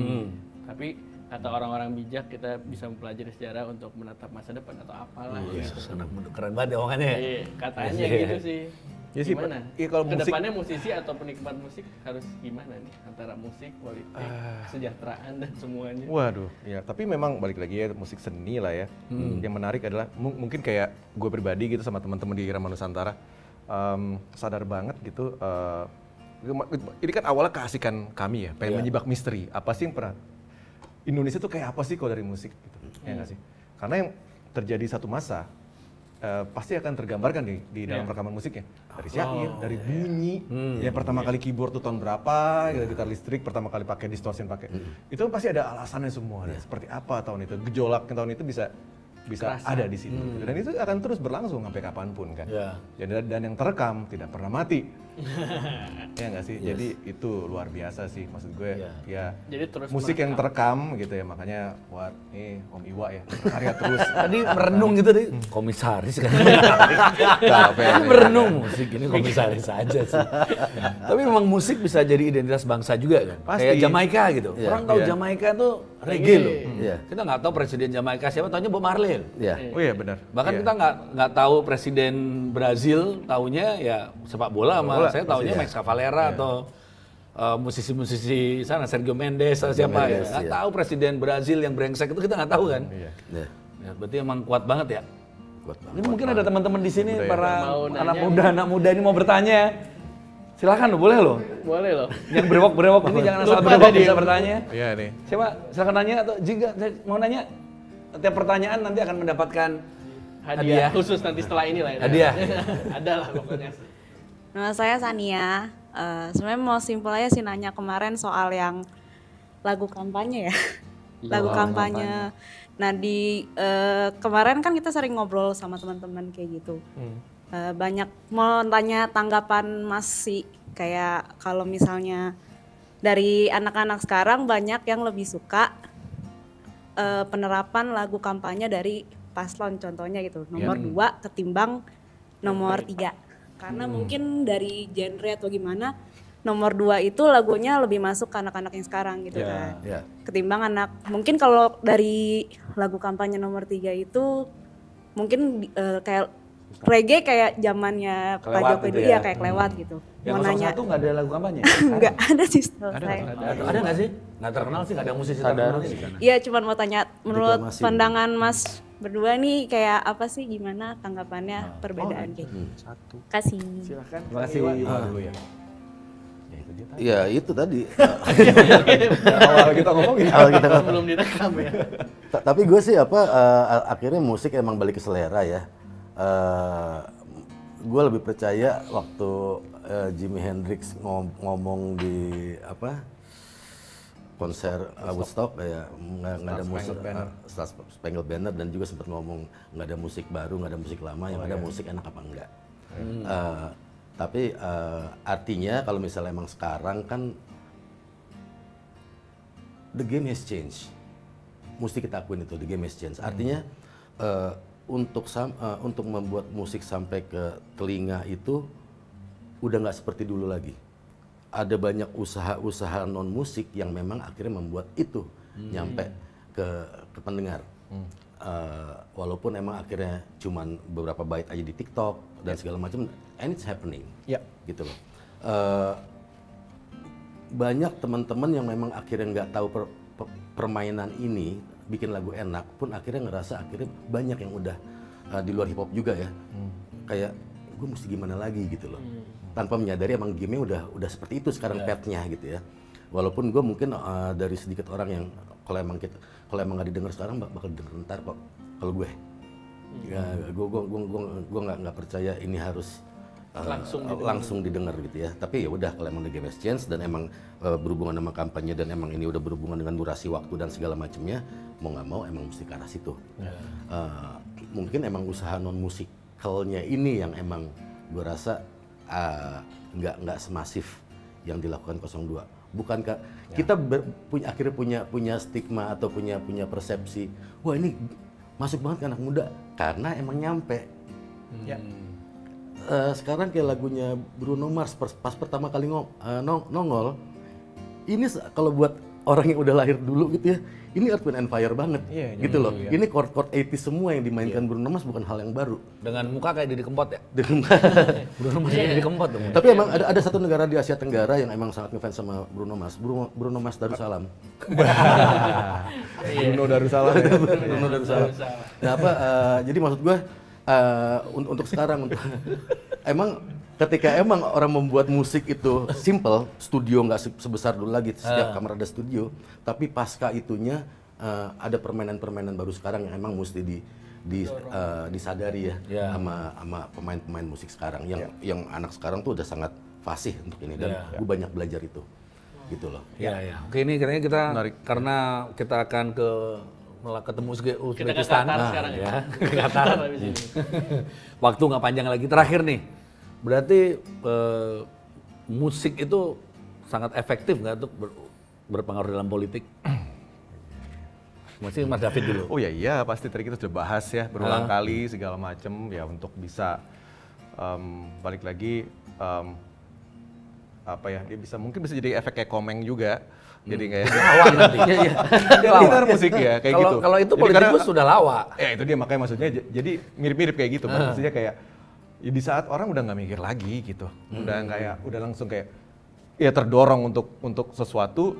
Tapi kata orang-orang bijak kita bisa mempelajari sejarah untuk menatap masa depan atau apalah. Iya, anak muda keren banget ya omongannya. Iya, katanya gitu sih. Ya sih, Gimana? iya kalau musik- Kedepannya musisi atau penikmat musik harus gimana nih? Antara musik, politik, kesejahteraan dan semuanya. Waduh, ya tapi memang balik lagi ya musik seni lah ya. Yang menarik adalah mungkin kayak gue pribadi gitu sama teman-teman di Irama Nusantara sadar banget gitu. Ini kan awalnya keasikan kami ya, pengen menyibak misteri. Apa sih yang pernah Indonesia tuh kayak apa sih kalau dari musik gitu? Ya nggak sih? Karena yang terjadi satu masa pasti akan tergambarkan di dalam rekaman musiknya. Dari syair, dari bunyi, yang pertama kali keyboard tuh tahun berapa, gitar listrik pertama kali pakai distortion pakai. Itu pasti ada alasannya semua. Seperti apa tahun itu, gejolak tahun itu bisa bisa ada di situ. Dan itu akan terus berlangsung sampai kapanpun kan. Dan yang terekam tidak pernah mati. Ya nggak sih? Jadi itu luar biasa sih, maksud gue. Ya Jadi terus musik yang terekam gitu ya, makanya buat Om Iwa ya karya terus. Tadi merenung gitu deh, komisaris kan. Capek. Merenung musik ini komisaris aja sih. Tapi memang musik bisa jadi identitas bangsa juga kan. Pasti. Kayak Jamaika gitu. Orang tahu Jamaika tuh reggae loh. Kita nggak tahu presiden Jamaika siapa, taunya Bob Marley. Oh iya benar. Bahkan kita nggak tahu presiden Brazil, taunya ya sepak bola sama saya taunya Max Cavalera atau musisi-musisi sana Sergio Mendes atau siapa ya. Nggak tahu presiden Brazil yang brengsek itu kita nggak tahu kan. Ya, berarti emang kuat banget ya. Ini mungkin ada teman-teman di sini para anak muda ini mau bertanya. Silakan loh, boleh loh. Boleh loh. Yang berewok ini jangan asal berewok bisa bertanya. Iya nih. Coba silakan nanya atau jika mau nanya setiap pertanyaan nanti akan mendapatkan hadiah khusus nanti setelah ini lah ya. Hadiah. Ada lah pokoknya. Nama saya Sania. Sebenarnya mau simpel aja sih nanya kemarin soal yang lagu kampanye ya. Lagu kampanye. Nah di kemarin kan kita sering ngobrol sama teman-teman kayak gitu. Banyak mau tanya tanggapan Mas sih. Kayak kalau misalnya dari anak-anak sekarang banyak yang lebih suka penerapan lagu kampanye dari paslon contohnya gitu. Nomor 2 ketimbang nomor 3. Karena mungkin dari genre atau gimana, nomor 2 itu lagunya lebih masuk ke anak-anak yang sekarang gitu kan. Ketimbang mungkin kalau dari lagu kampanye nomor 3 itu mungkin kayak reggae kayak zamannya Pak Jokowi dulu ya, kayak kelewat gitu. Yang Mau nanya. 01 nggak ada lagu kampanye? Nggak ada sih setahu saya. Ada nggak sih? Nggak terkenal sih, nggak ada musisi terkenal sih di sana. Iya, cuman mau tanya menurut pandangan Mas berdua nih kayak apa sih, gimana tanggapannya perbedaan kayak gitu. Kasih. Silakan. Terima kasih. Dulu ya. Ya itu tadi. Awal kita ngomongin. Belum direkam ya. Tapi gue sih akhirnya musik emang balik ke selera ya. Gue lebih percaya waktu Jimi Hendrix ngomong di konser Woodstock ya, nggak ada musik Star Spangled Banner, dan juga sempat ngomong nggak ada musik baru, nggak ada musik lama, yang ada musik enak apa enggak. Tapi artinya kalau misalnya emang sekarang kan the game has changed, mesti kita akuin itu, the game has changed. Artinya untuk membuat musik sampai ke telinga itu udah nggak seperti dulu lagi. Ada banyak usaha-usaha non musik yang memang akhirnya membuat itu nyampe ke pendengar. Walaupun emang akhirnya cuman beberapa bait aja di TikTok dan segala macam, and it's happening. Gitu loh. Banyak teman-teman yang memang akhirnya nggak tahu permainan ini, bikin lagu enak pun akhirnya ngerasa akhirnya banyak yang udah di luar hip hop juga ya. Kayak gue mesti gimana lagi gitu loh. Tanpa menyadari emang game-nya udah seperti itu sekarang petnya gitu ya. Walaupun gue mungkin dari sedikit orang yang kalau emang nggak didengar sekarang bakal denger ntar kok. Kalau gue, gue nggak percaya ini harus langsung didengar gitu ya. Tapi ya udah, kalau emang the game has changed dan emang berhubungan sama kampanye dan emang ini udah berhubungan dengan durasi waktu dan segala macamnya, mau nggak mau emang mesti ke arah situ. Mungkin emang usaha non musikalnya ini yang emang gue rasa nggak semasif yang dilakukan 02. Bukankah kita akhirnya punya stigma atau punya persepsi, wah ini masuk banget ke anak muda karena emang nyampe. Sekarang kayak lagunya Bruno Mars pas pertama kali nongol, ini kalau buat orang yang udah lahir dulu gitu ya, ini Earth, Wind and Fire banget, gitu loh. Ini chord-chord 80 semua yang dimainkan Bruno Mars bukan hal yang baru. Dengan muka kayak Didi Kempot ya? Bruno Mars kayak Didi Kempot dong. Tapi emang ada satu negara di Asia Tenggara yang emang sangat ngefans sama Bruno Mars. Bruno Mars Darussalam. Bruno Darussalam. Bruno Darussalam. Nah jadi maksud gue untuk sekarang emang ketika emang orang membuat musik itu simple, studio nggak sebesar dulu lagi, setiap kamar ada studio, tapi pasca itunya ada permainan-permainan baru sekarang yang emang mesti disadari ya sama pemain-pemain musik sekarang yang anak sekarang tuh udah sangat fasih untuk ini dan gue banyak belajar itu, gitu loh. Oke, ini kayaknya kita karena kita akan ke ketemu Kita ke Uzbekistan. Qatar sekarang ya. Ke Qatar. Habis ini. Waktu nggak panjang lagi. Terakhir nih, berarti musik itu sangat efektif nggak untuk berpengaruh dalam politik? Masih Mas David dulu. Oh ya iya, pasti tadi kita sudah bahas ya berulang kali segala macam ya untuk bisa balik lagi apa ya, dia mungkin bisa jadi efek kayak Komeng juga. Jadi kayak Lawan nanti. Iya. gitar musik ya kayak gitu. Kalau itu Jadi karena- politikus sudah lawa. Ya itu dia makanya maksudnya jadi mirip-mirip kayak gitu. Maksudnya kayak ya di saat orang udah nggak mikir lagi gitu. Udah langsung kayak ya terdorong untuk sesuatu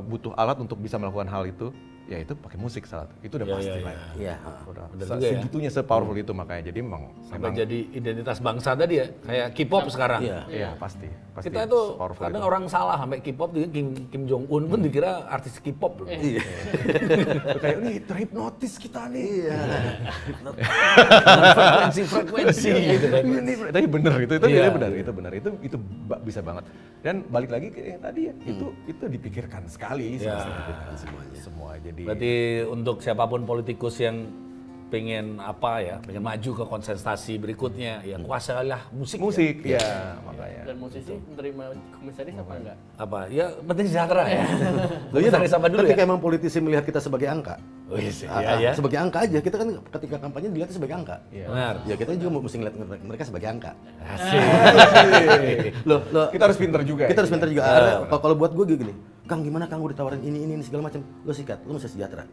butuh alat untuk bisa melakukan hal itu. Ya itu pakai musik saat itu udah pasti lah. Iya. Udah Bener juga ya. segitunya sepowerful itu makanya. Jadi memang Jadi identitas bangsa tadi ya, kayak K-pop sekarang. iya pasti Kita itu sepowerful kadang itu. orang salah sampai K-pop tuh Kim Jong Un pun dikira artis K-pop loh. Iya. Kayak ini terhipnotis kita nih. Iya. Frekuensi gitu kan. Ini tapi bener itu Iya. benar itu bisa banget. Dan balik lagi ke yang tadi ya, itu dipikirkan sekali Ya. semua. Jadi Berarti untuk siapapun politikus yang pengen pengen maju ke kontestasi berikutnya, ya kuasailah musik. musik ya makanya. Dan musisi menerima komisaris apa enggak? Apa? Ya penting sejahtera ya. Loh, iya, Komisaris apa dulu ketika ya? emang politisi melihat kita sebagai angka, Iya. sebagai angka aja, kita kan ketika kampanye dilihatnya sebagai angka. Benar. Ya kita juga mesti ngeliat mereka sebagai angka. Asik. Loh, Kita harus pinter juga. kita harus pintar juga. Kalau buat gue gini, Kang gimana Kang udah tawarin ini segala macam, lo sikat, lo mesti sejahtera.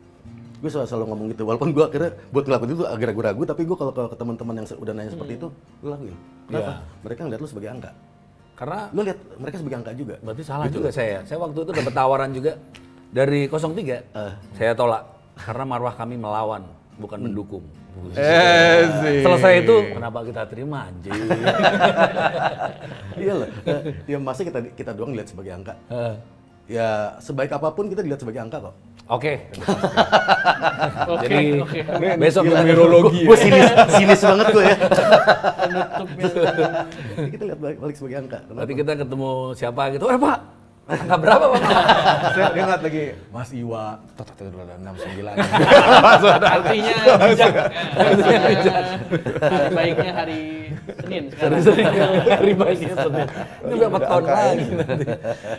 Gue selalu ngomong gitu, walaupun gue akhirnya buat ngelakuin itu agak ragu-ragu, tapi gue kalau ke teman-teman yang udah nanya seperti itu, lo lakuin. Kenapa? Mereka ngeliat lo sebagai angka. Karena Lo lihat mereka sebagai angka juga. berarti salah juga saya. Saya waktu itu dapat tawaran juga dari 03. Saya tolak karena marwah kami melawan, bukan mendukung. Selesai itu kenapa kita terima anjing? Iya loh. Ya masa kita doang lihat sebagai angka. Ya sebaik apapun kita dilihat sebagai angka kok. Oke. Oke, Jadi oke. besok kita numerologi. Gue sinis banget gue ya. Kita lihat balik sebagai angka. Nanti kita ketemu siapa gitu. Pak, angka berapa Pak? Dia ngeliat lagi Mas Iwa 69. Artinya bijak. Artinya baiknya hari Senin sekarang. Hari baiknya Senin. Ini berapa tahun lagi nanti.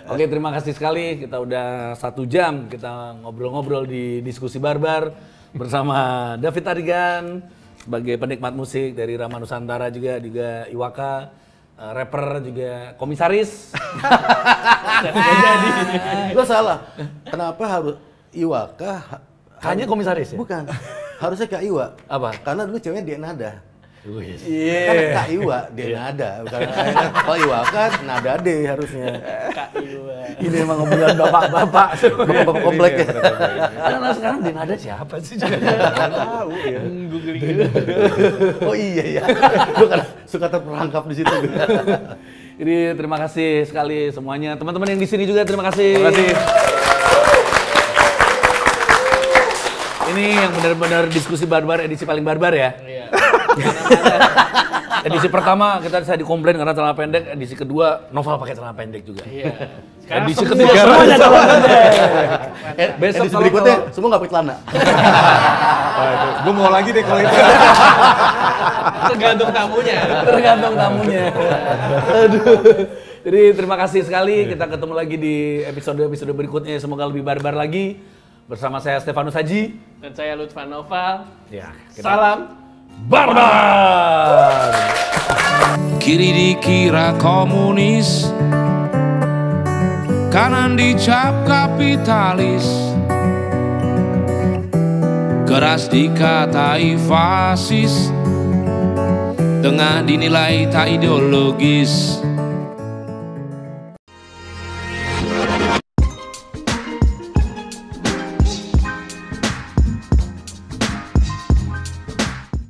Oke, terima kasih sekali. Kita udah 1 jam kita ngobrol-ngobrol di Diskusi Barbar bersama David Tarigan sebagai penikmat musik dari Rama Nusantara juga Iwaka, rapper juga komisaris. Lo salah. Kenapa harus Iwaka? Hanya komisaris ya? Bukan. Harusnya Kak Iwa. Apa? Karena dulu ceweknya dia nada. Iya. Kan Kak Iwa dia nada. Bukan kalau Iwaka nada D harusnya. Kak Iwa. Ini emang ngomongin bapak-bapak. Bapak komplek ya. Karena sekarang di nada siapa sih? Tahu ya. Googling. Oh iya ya. Gue kan suka terperangkap di situ. Ini terima kasih sekali semuanya. Teman-teman yang di sini juga terima kasih. Terima kasih. Ini yang benar-benar diskusi barbar, edisi paling barbar ya. Iya. Edisi pertama saya dikomplain karena celana pendek, edisi kedua Noval pakai celana pendek juga. Iya. Edisi semua- ketiga semuanya celana pendek. Besok Edisi berikutnya semua nggak pakai celana. Gue mau lagi deh kalau itu. Tergantung tamunya. tergantung tamunya. Aduh. Jadi terima kasih sekali. Kita ketemu lagi di episode berikutnya. Semoga lebih barbar lagi. Bersama saya Stefanus Haji. Dan saya Lutfan Noval. Ya, Salam. barbar. Kiri dikira komunis, kanan dicap kapitalis, keras dikatai fasis, tengah dinilai tak ideologis.